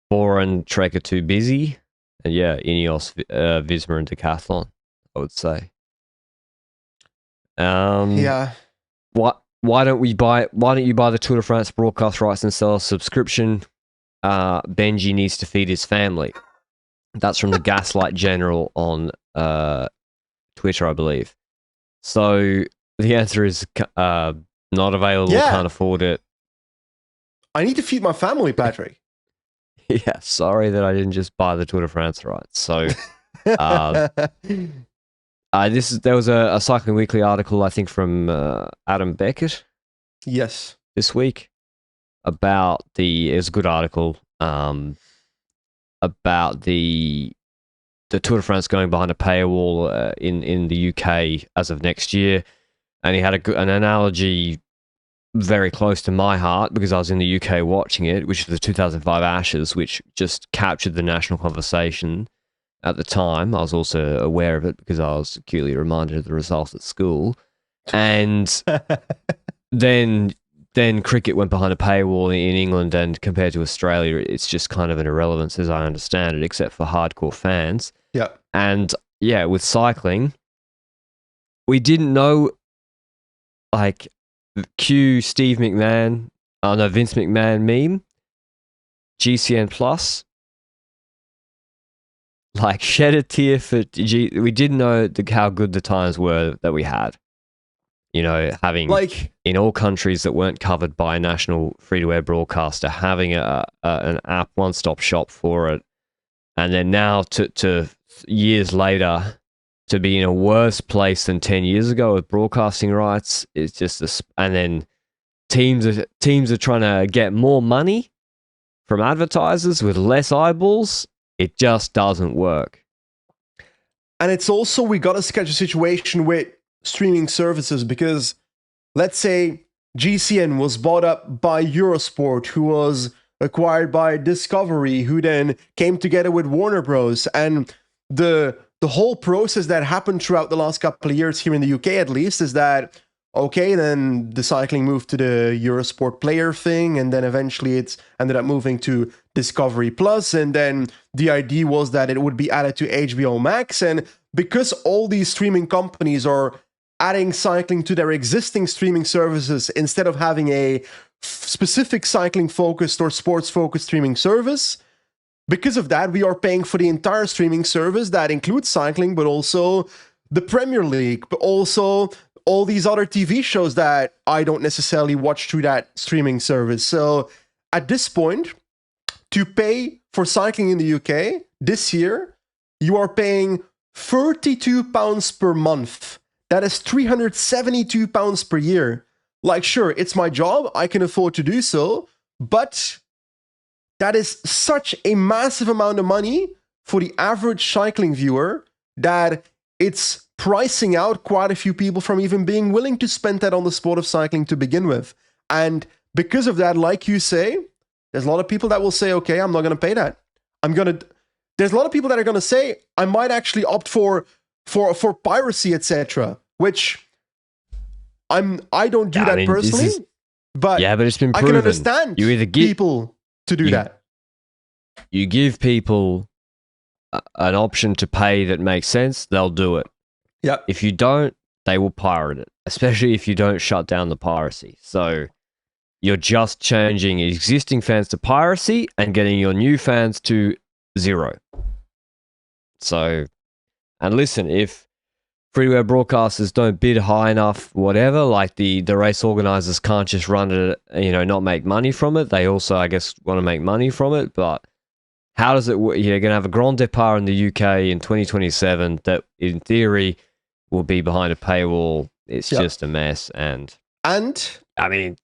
Bora and Trek are too busy. And Ineos, Visma and Decathlon, I would say. Why don't you buy the Tour de France broadcast rights and sell a subscription? Benji needs to feed his family. That's from the Gaslight General on Twitter, I believe. So the answer is not available, can't afford it. I need to feed my family, Patrick. Yeah, sorry that I didn't just buy the Tour de France rights. So there was a Cycling Weekly article, I think, from Adam Beckett. Yes. This week it was a good article about the Tour de France going behind a paywall in the UK as of next year. And he had an analogy very close to my heart because I was in the UK watching it, which is the 2005 Ashes, which just captured the national conversation at the time. I was also aware of it because I was acutely reminded of the results at school. And then cricket went behind a paywall in England, and compared to Australia, it's just kind of an irrelevance as I understand it, except for hardcore fans. Yeah. And yeah, with cycling, we didn't know, like, Vince McMahon meme, GCN Plus. Like, shed a tear for we didn't know how good the times were that we had. You know, having, like, in all countries that weren't covered by a national free-to-air broadcaster, having an app one-stop shop for it, and then now to years later to be in a worse place than 10 years ago with broadcasting rights. It's just and then teams are trying to get more money from advertisers with less eyeballs. It just doesn't work. And it's also, we got to sketch a situation with streaming services, because let's say GCN was bought up by Eurosport, who was acquired by Discovery, who then came together with Warner Bros. And the whole process that happened throughout the last couple of years here in the UK, at least, is that, okay, then the cycling moved to the Eurosport Player thing, and then eventually it's ended up moving to Discovery Plus, and then the idea was that it would be added to HBO Max. And because all these streaming companies are adding cycling to their existing streaming services instead of having a specific cycling-focused or sports-focused streaming service, because of that, we are paying for the entire streaming service that includes cycling, but also the Premier League, but also all these other TV shows that I don't necessarily watch through that streaming service. So at this point, to pay for cycling in the UK this year, you are paying £32 per month. That is £372 per year. Like, sure, it's my job, I can afford to do so, but that is such a massive amount of money for the average cycling viewer that it's pricing out quite a few people from even being willing to spend that on the sport of cycling to begin with. And because of that, like you say, there's a lot of people that will say, okay, I'm not going to pay that. There's a lot of people that are going to say, I might actually opt for piracy, etc., which I don't do that personally, but it's been proven. I can understand you either people to do that. You give people an option to pay that makes sense, they'll do it. Yep. If you don't, they will pirate it, especially if you don't shut down the piracy. So you're just changing existing fans to piracy and getting your new fans to zero. So, and listen, if free-to-air broadcasters don't bid high enough, whatever, like the race organizers can't just run it, not make money from it. They also, I guess, want to make money from it. But how does it work? You're going to have a Grand Depart in the UK in 2027 that, in theory, will be behind a paywall. It's just a mess. And I mean,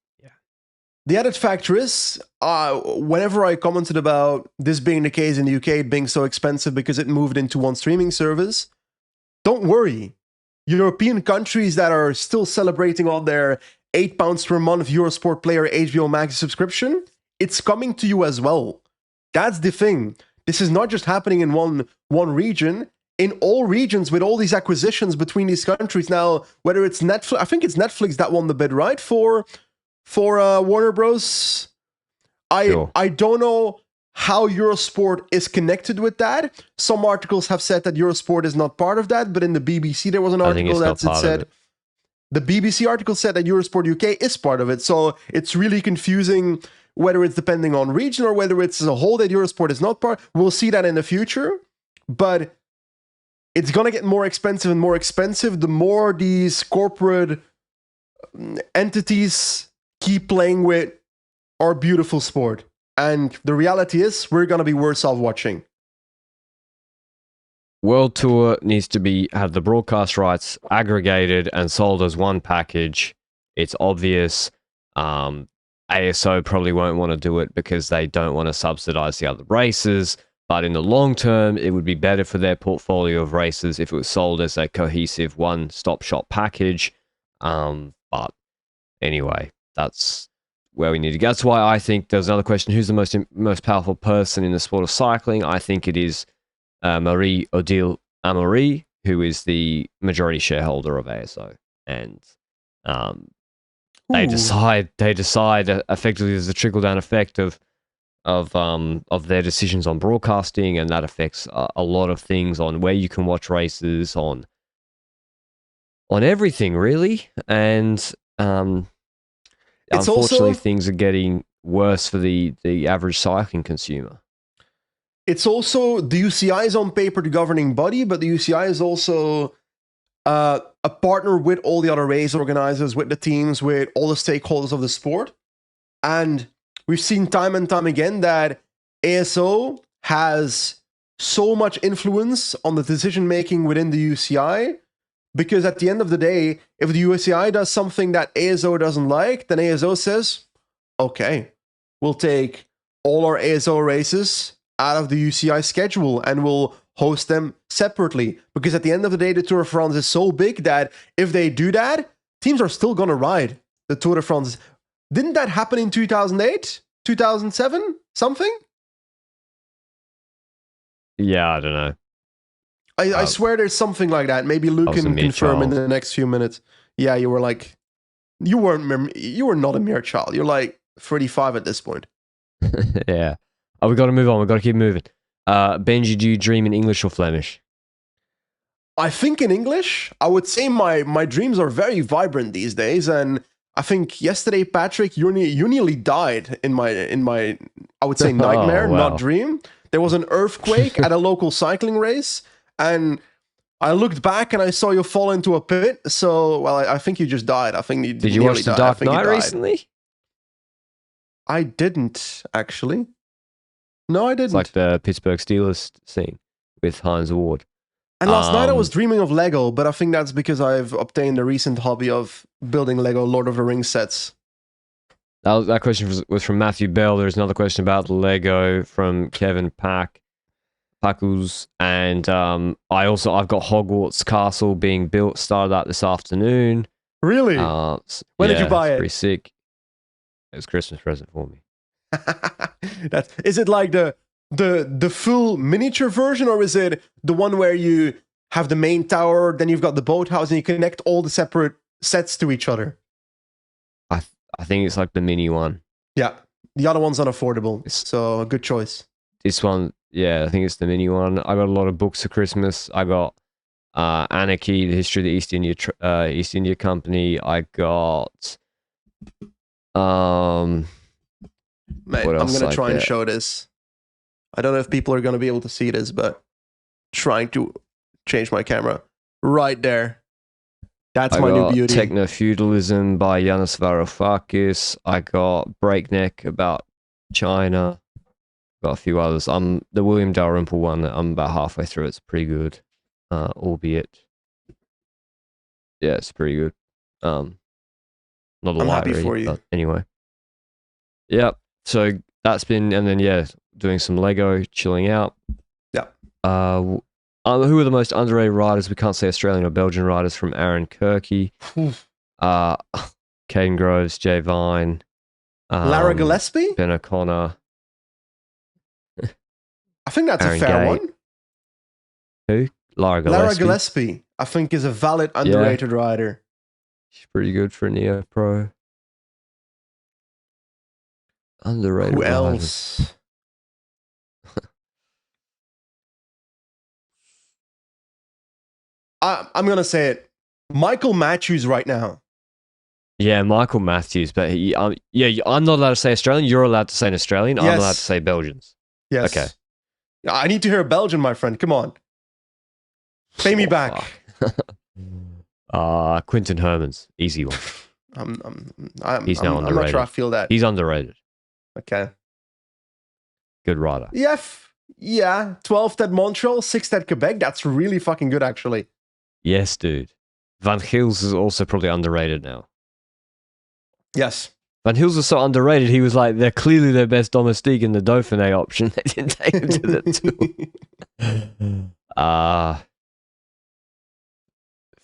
the added factor is, whenever I commented about this being the case in the UK, it being so expensive because it moved into one streaming service, don't worry. European countries that are still celebrating on their £8 per month Eurosport Player HBO Max subscription, it's coming to you as well. That's the thing. This is not just happening in one region. In all regions, with all these acquisitions between these countries now, whether it's Netflix, I think it's Netflix that won the bid, right? For Warner Bros. Sure. I don't know how Eurosport is connected with that. Some articles have said that Eurosport is not part of that, but in the BBC there was an article that said the BBC article said that Eurosport UK is part of it. So it's really confusing whether it's depending on region or whether it's as a whole that Eurosport is not part. We'll see that in the future, but it's gonna get more expensive and more expensive the more these corporate entities keep playing with our beautiful sport. And the reality is, we're going to be worse off watching. World Tour needs to have the broadcast rights aggregated and sold as one package. It's obvious. ASO probably won't want to do it because they don't want to subsidize the other races. But in the long term, it would be better for their portfolio of races if it was sold as a cohesive one-stop shop package. But anyway, that's where we need to go. That's why I think there's another question: who's the most powerful person in the sport of cycling? I think it is Marie-Odile Amaury, who is the majority shareholder of ASO, and They Ooh. decide effectively there's a trickle down effect of their decisions on broadcasting, and that affects a lot of things on where you can watch races, on everything really. And It's unfortunately, also things are getting worse for the average cycling consumer. the UCI is on paper the governing body, but the UCI is also a partner with all the other race organizers, with the teams, with all the stakeholders of the sport. And we've seen time and time again that ASO has so much influence on the decision making within the UCI, because at the end of the day, if the UCI does something that ASO doesn't like, then ASO says, okay, we'll take all our ASO races out of the UCI schedule and we'll host them separately. Because at the end of the day, the Tour de France is so big that if they do that, teams are still going to ride the Tour de France. Didn't that happen in 2008, 2007, something? Yeah, I don't know. I swear there's something like that. Maybe Luke can confirm in the next few minutes. Yeah, you were like, you were not a mere child. You're like 35 at this point. Yeah. Oh, we got to move on. We got to keep moving. Benji, do you dream in English or Flemish? I think in English. I would say my dreams are very vibrant these days, and I think yesterday, Patrick, you nearly died in my I would say nightmare, not dream. There was an earthquake at a local cycling race, and I looked back and I saw you fall into a pit. So, well, I think you just died. I think you did you watch The Dark Knight recently? I didn't actually. No, I didn't. It's like the Pittsburgh Steelers scene with Hines Ward. And last night I was dreaming of Lego, but I think that's because I've obtained a recent hobby of building Lego Lord of the Rings sets. That question was from Matthew Bell. There's another question about Lego from Kevin Packles. And I've got Hogwarts Castle being built, started that this afternoon. Really? When did you buy it? Pretty sick. It was a Christmas present for me. Is it like the full miniature version, or is it the one where you have the main tower, then you've got the boathouse, and you connect all the separate sets to each other? I think it's like the mini one. Yeah, the other one's unaffordable, so a good choice. This one, yeah, I think it's the mini one. I got a lot of books for Christmas. I got Anarchy, the history of the East India Company. I got Mate, I'm gonna try and show this. I don't know if people are gonna be able to see this, but trying to change my camera right there. That's my new beauty. Techno Feudalism by Jonas Varoufakis. I got Breakneck about China. Got a few others. The William Dalrymple one. I'm about halfway through. It's pretty good, albeit. Yeah, it's pretty good. Not a lot. I'm happy for you. But anyway. Yep. So that's been, and then doing some Lego, chilling out. Yeah. Who are the most underrated riders? We can't say Australian or Belgian riders. From Aaron Kirky, Caden Groves, Jay Vine, Lara Gillespie, Ben O'Connor. I think that's Aaron a fair one. Who? Lara Gillespie, I think, is a valid underrated rider. She's pretty good for a Neo Pro. Underrated. Who else? I'm gonna say it. Michael Matthews right now. Yeah, Michael Matthews, but I'm not allowed to say Australian. You're allowed to say an Australian. Yes. I'm allowed to say Belgians. Yes. Okay. I need to hear a Belgian, my friend. Come on. Pay me back. Quinten Hermans, easy one. He's now underrated. I'm not sure I feel that. He's underrated. Okay. Good rider. Yeah. 12th at Montreal, 6th at Quebec. That's really fucking good, actually. Yes, dude. Van Gils is also probably underrated now. Yes. Van Gils was so underrated, he was like, they're clearly their best domestique in the Dauphiné option. They didn't take him to the Tour.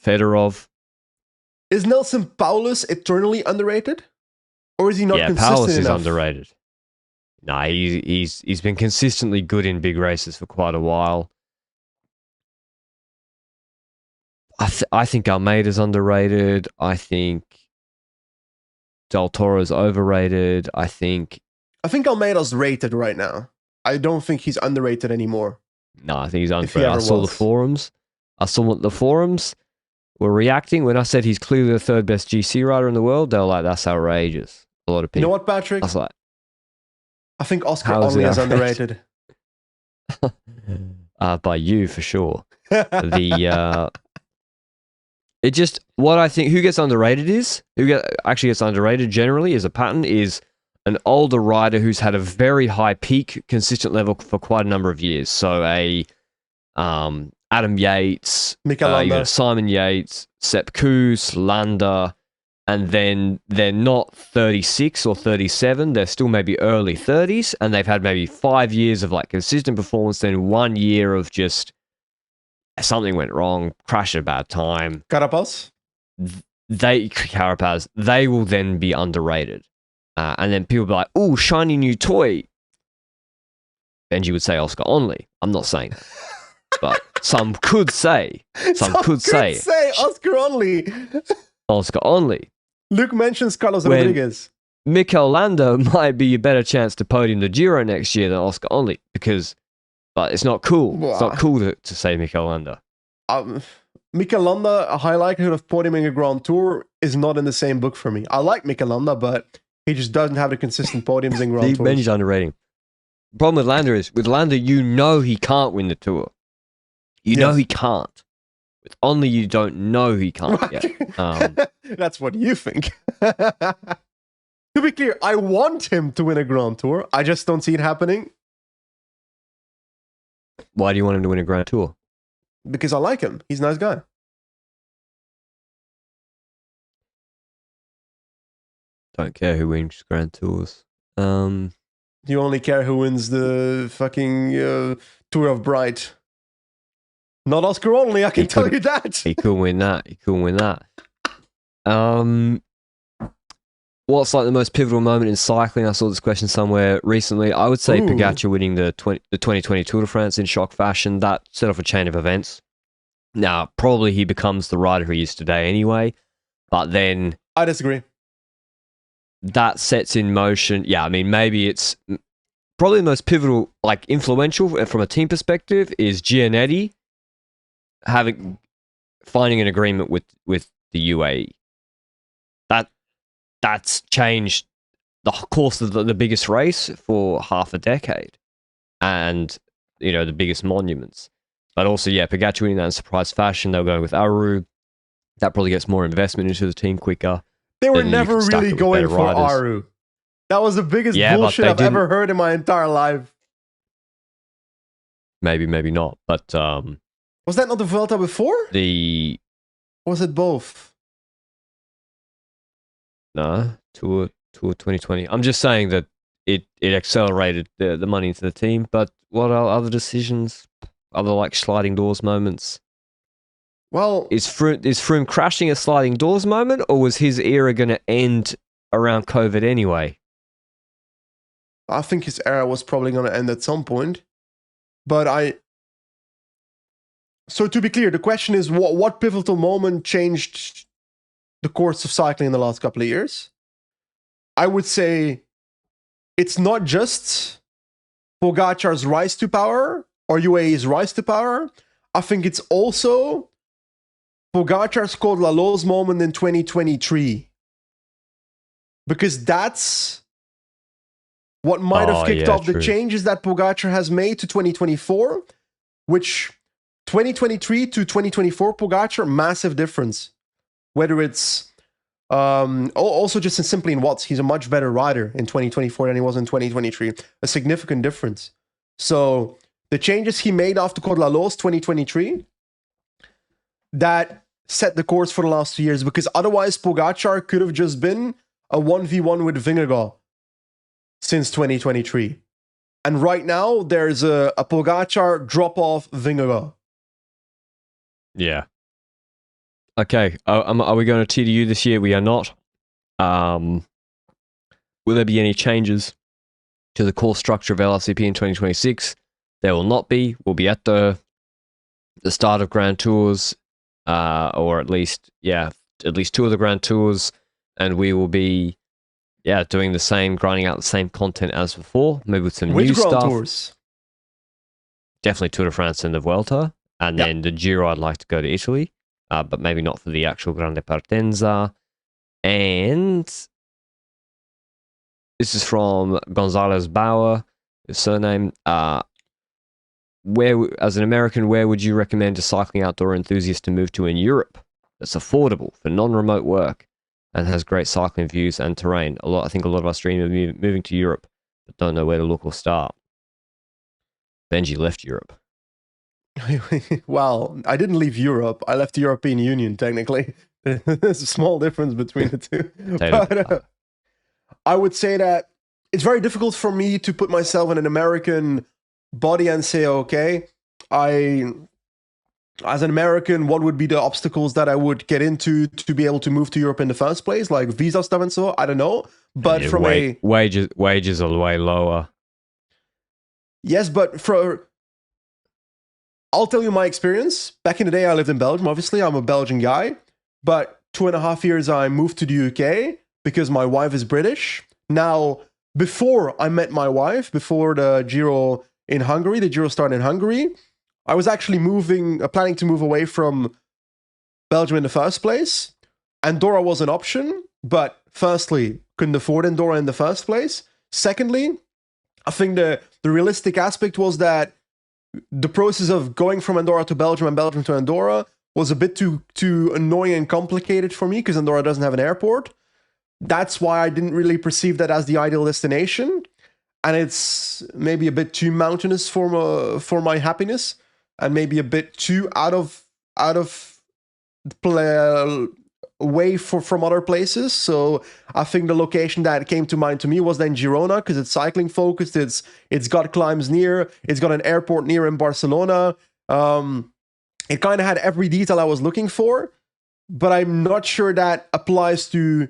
Fedorov. Is Nelson Paulus eternally underrated? Or is he not consistent Paulus enough? Is underrated. Nah, he's been consistently good in big races for quite a while. I think Almeida's underrated. I think Del Toro's overrated. I think Almeida's rated right now. I don't think he's underrated anymore. No, I think he's If he unfair. I ever saw the was. forums. I saw what the forums were reacting when I said he's clearly the third best GC rider in the world. They were like, "That's outrageous." A lot of You people. know what, Patrick? I was like, I think Oscar How is Onley it is outrageous? underrated. By you for sure. It just what I think who gets underrated is actually gets underrated generally as a pattern is an older rider who's had a very high peak consistent level for quite a number of years. So Adam Yates, Mikel you Landa. got Simon Yates, Sepp Kuss, Landa, and then they're not 36 or 37. They're still maybe early 30s, and they've had maybe 5 years of like consistent performance, then 1 year of just something went wrong, crashed at a bad time. Carapaz? Carapaz, they will then be underrated. And then people will be like, "Oh, shiny new toy." Benji would say Oscar Onley. I'm not saying that. But some could say. Some could say Oscar Onley. Oscar Onley. Luke mentions Carlos When- Rodriguez. Mikel Landa might be a better chance to podium the Giro next year than Oscar Onley but it's not cool. It's not cool to say Mikel Landa. Mikel Landa, a high likelihood of podiuming a Grand Tour, is not in the same book for me. I like Mikel Landa, but he just doesn't have the consistent podiums in Grand Tours. Benji's underrating. The problem with Landa is, with Landa, you know he can't win the Tour. You know he can't. With Only, you don't know he can't yet. That's what you think. To be clear, I want him to win a Grand Tour. I just don't see it happening Why do you want him to win a Grand Tour? because I like him. He's a nice guy. Don't care who wins Grand Tours. You only care who wins the fucking Tour of Bright. Not Oscar Only, I can tell you that. He could win that. What's like the most pivotal moment in cycling? I saw this question somewhere recently. I would say Ooh. Pogacar winning the 2020 Tour de France in shock fashion. That set off a chain of events. Now, probably he becomes the rider he is today anyway, but then I disagree. that sets in motion. Yeah, I mean, maybe it's probably the most pivotal, like influential from a team perspective is Giannetti finding an agreement with the UAE. That's changed the course of the biggest race for half a decade, and the biggest monuments. But also, yeah, Pogacar winning that in surprise fashion. They'll go with Aru. That probably gets more investment into the team quicker. They were Then you never can stack really it with going better for riders. Aru. That was the biggest Yeah, but bullshit they I've didn't- ever heard in my entire life. Maybe not. But Was that not the Vuelta before? the Or was it both? Tour 2020. I'm just saying that it accelerated the money into the team. But what are other decisions? Other like sliding doors moments? Well, Is Froome crashing a sliding doors moment, or was his era going to end around COVID anyway? I think his era was probably going to end at some point. But So to be clear, the question is what pivotal moment changed the course of cycling in the last couple of years? I would say it's not just Pogacar's rise to power or UAE's rise to power. I think it's also Pogacar's Col de la Loze moment in 2023. Because that's what might have kicked off the true. changes that Pogacar has made to 2024, which 2023 to 2024 Pogacar, massive difference. Whether it's also just simply in watts, he's a much better rider in 2024 than he was in 2023. A significant difference. So the changes he made after Col de la Loze 2023, that set the course for the last 2 years, because otherwise Pogacar could have just been a 1v1 with Vingegaard since 2023. And right now, there's a Pogacar drop-off Vingegaard. Yeah. Okay. Are we going to TDU this year? We are not. Will there be any changes to the core structure of LRCP in 2026? There will not be. We'll be at the start of Grand Tours, or at least two of the Grand Tours, and we will be yeah, doing the same, grinding out the same content as before, maybe with some Which new Grand stuff. Tours? Definitely Tour de France and the Vuelta, and Yeah. then the Giro. I'd like to go to Italy, but maybe not for the actual Grande Partenza. And this is from Gonzalez Bauer, his surname. Where, as an American, where would you recommend a cycling outdoor enthusiast to move to in Europe that's affordable for non-remote work and has great cycling views and terrain? I think a lot of Australians are moving to Europe, but don't know where to look or start. Benji left Europe. Well, I didn't leave Europe. I left the European Union, technically. There's a small difference between the two. But, I would say that it's very difficult for me to put myself in an American body and say, okay, as an American, what would be the obstacles that I would get into to be able to move to Europe in the first place? Like visa stuff and so, I don't know. But from wages are way lower. Yes, but I'll tell you my experience. Back in the day, I lived in Belgium. Obviously, I'm a Belgian guy. But 2.5 years, I moved to the UK because my wife is British. Now, before I met my wife, before the Giro in Hungary, the Giro started in Hungary, I was actually planning to move away from Belgium in the first place. Andorra was an option, but firstly, couldn't afford Andorra in the first place. Secondly, I think the realistic aspect was that the process of going from Andorra to Belgium and Belgium to Andorra was a bit too annoying and complicated for me because Andorra doesn't have an airport. That's why I didn't really perceive that as the ideal destination. And it's maybe a bit too mountainous for my happiness, and maybe a bit too out of away from other places. So I think the location that came to mind to me was then Girona, because it's cycling focused. It's got climbs near. It's got an airport near in Barcelona. It kind of had every detail I was looking for, but I'm not sure that applies to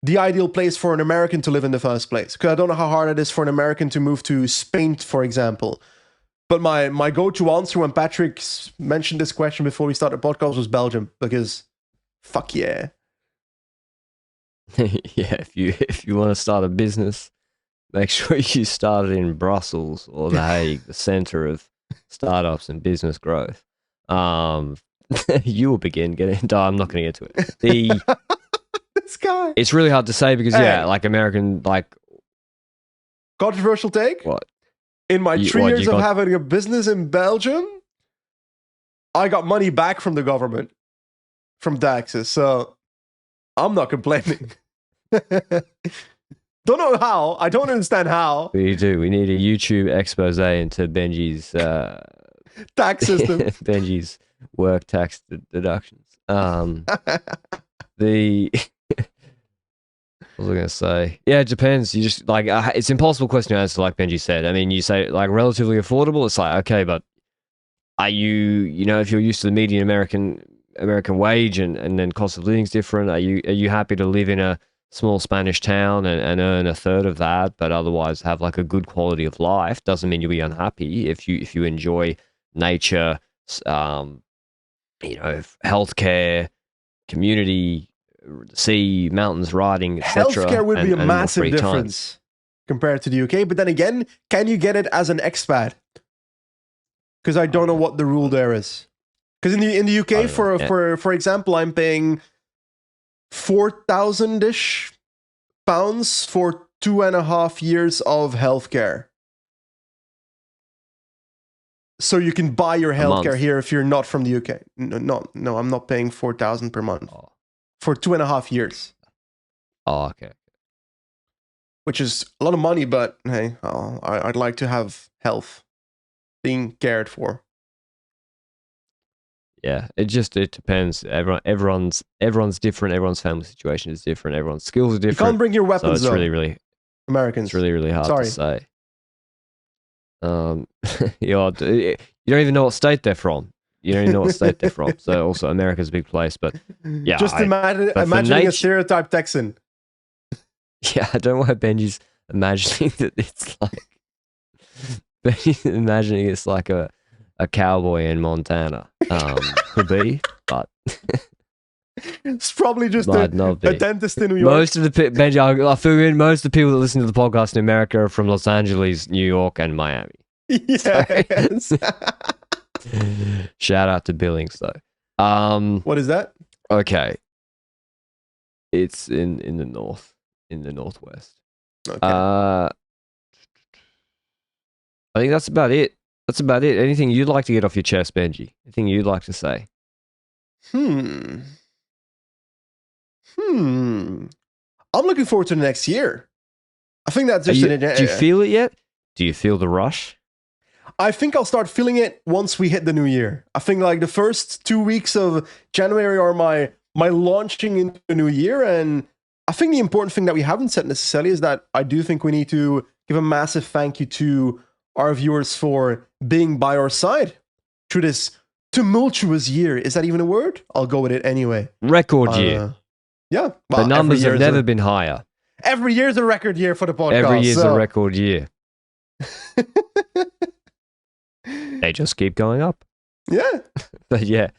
the ideal place for an American to live in the first place. Because I don't know how hard it is for an American to move to Spain, for example. But my go-to answer when Patrick mentioned this question before we started the podcast was Belgium, because fuck yeah. Yeah, if you want to start a business, make sure you start it in Brussels or The Hague, the center of startups and business growth. You will begin getting. I'm not going to get to it. This guy. It's really hard to say because like American, like controversial take. What? In my 3 years of having a business in Belgium, I got money back from the government, from taxes. So I'm not complaining. Don't know how. I don't understand how. We do. We need a YouTube expose into Benji's tax system. Benji's work tax deductions. What was I going to say? Yeah, it depends. You just like it's an impossible question to answer, like Benji said. I mean, you say like relatively affordable. It's like, okay, but are you if you're used to the median American wage and then cost of living is different, are you happy to live in a small Spanish town and earn a third of that, but otherwise have like a good quality of life? Doesn't mean you'll be unhappy if you enjoy nature, healthcare, community, sea, mountains, riding, etc. Healthcare would be a massive difference compared to the UK. But then again, can you get it as an expat? Because I don't know what the rule there is. Because in the UK, for example, I'm paying 4,000-ish pounds for 2.5 years of healthcare. So you can buy your healthcare here if you're not from the UK. No, I'm not paying 4,000 per month for 2.5 years. Oh, okay. Which is a lot of money, but hey, I'd like to have health being cared for. Yeah, it depends. Everyone's different. Everyone's family situation is different. Everyone's skills are different. You can't bring your weapons. So it's really Americans. It's really hard to say. You don't even know what state they're from. You don't even know what state they're from. So also America's a big place, but yeah. Just imagining a stereotype Texan. Yeah, I don't know why Benji's imagining that it's like Benji's imagining it's like a cowboy in Montana. Could be, but It's probably just Might not a be. dentist in New York. Most of the Benji, I feel in most of the people that listen to the podcast in America are from Los Angeles, New York, and Miami. Yes. Shout out to Billings though. What is that? Okay, it's in the north, in the northwest. Okay. I think that's about it. That's about it. Anything you'd like to get off your chest, Benji? Anything you'd like to say? I'm looking forward to the next year. I think that's just do you feel it yet? Do you feel the rush? I think I'll start feeling it once we hit the new year. I think like the first 2 weeks of January are my launching into the new year. And I think the important thing that we haven't said necessarily is that I do think we need to give a massive thank you to our viewers for being by our side through this tumultuous year. Is that even a word? I'll go with it anyway. Record year. Yeah. Well, the numbers have never been higher. Every year's a record year for the podcast. Every year's a record year. They just keep going up. Yeah. But yeah,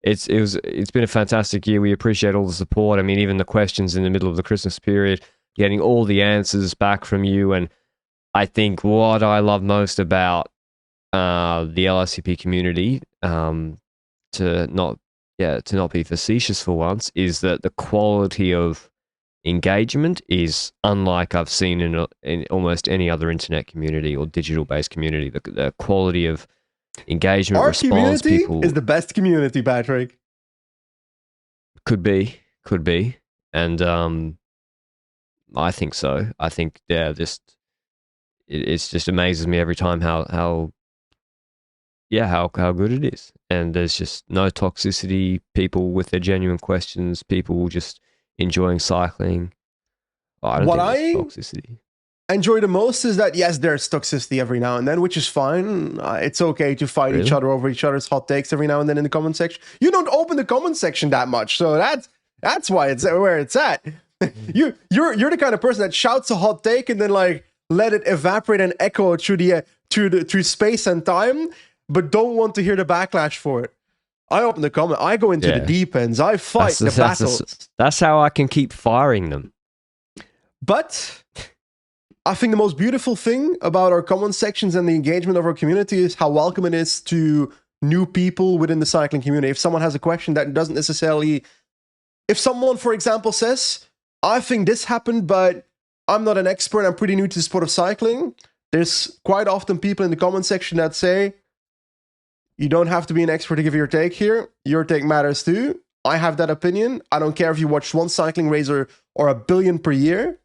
it's been a fantastic year. We appreciate all the support. I mean, even the questions in the middle of the Christmas period, getting all the answers back from you. And I think what I love most about the LICP community, to not be facetious for once, is that the quality of engagement is unlike I've seen in almost any other internet community or digital-based community. The quality of engagement, our response, community people is the best community, Patrick. Could be, and I think so. I think it just amazes me every time how good it is. And there's just no toxicity, people with their genuine questions, people just enjoying cycling. I don't think there's toxicity. Enjoy the most is that, yes, there's toxicity every now and then, which is fine. It's okay to fight each other over each other's hot takes every now and then in the comment section. You don't open the comment section that much, so that's why it's where it's at. You're the kind of person that shouts a hot take and then like let it evaporate and echo through space and time, but don't want to hear the backlash for it. I open the comment. I go into the deep ends. I fight the battles. That's how I can keep firing them. But I think the most beautiful thing about our comment sections and the engagement of our community is how welcome it is to new people within the cycling community. If someone has a question that doesn't necessarily... If someone, for example, says, I think this happened, but I'm not an expert, I'm pretty new to the sport of cycling, there's quite often people in the comment section that say, you don't have to be an expert to give your take here. Your take matters too. I have that opinion. I don't care if you watch one cycling race or 1 billion per year.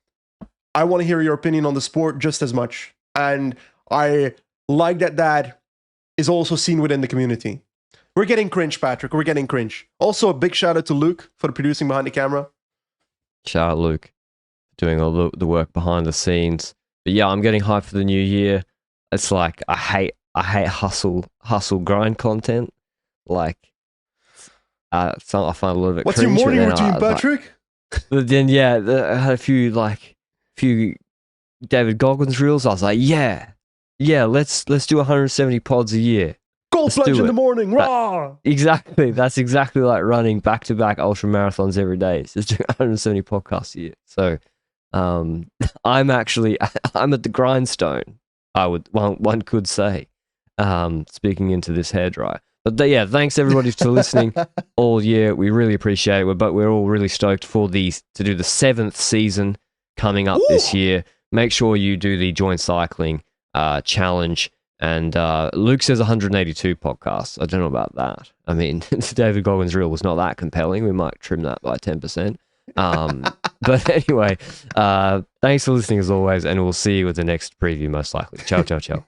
I want to hear your opinion on the sport just as much. And I like that is also seen within the community. We're getting cringe, Patrick. We're getting cringe. Also, a big shout out to Luke for the producing behind the camera. Shout out Luke, doing all the work behind the scenes. But yeah, I'm getting hyped for the new year. It's like, I hate hustle grind content. Like, I find a little bit What's cringe. your morning routine, Patrick? But then, yeah, I had a few David Goggins reels. I was like, yeah, let's do 170 pods a year. Cold plunge in the morning, raw. Exactly. That's exactly like running back-to-back ultra marathons every day. It's just doing 170 podcasts a year. So, I'm at the grindstone. One could say, speaking into this hairdryer. But yeah, thanks everybody for listening all year. We really appreciate it. But we're all really stoked to do the 7th season coming up this year. Make sure you do the Join Cycling challenge. And Luke says 182 podcasts. I don't know about that. I mean, David Goggins' reel was not that compelling. We might trim that by 10%. But anyway, thanks for listening as always, and we'll see you with the next preview most likely. Ciao, ciao, ciao.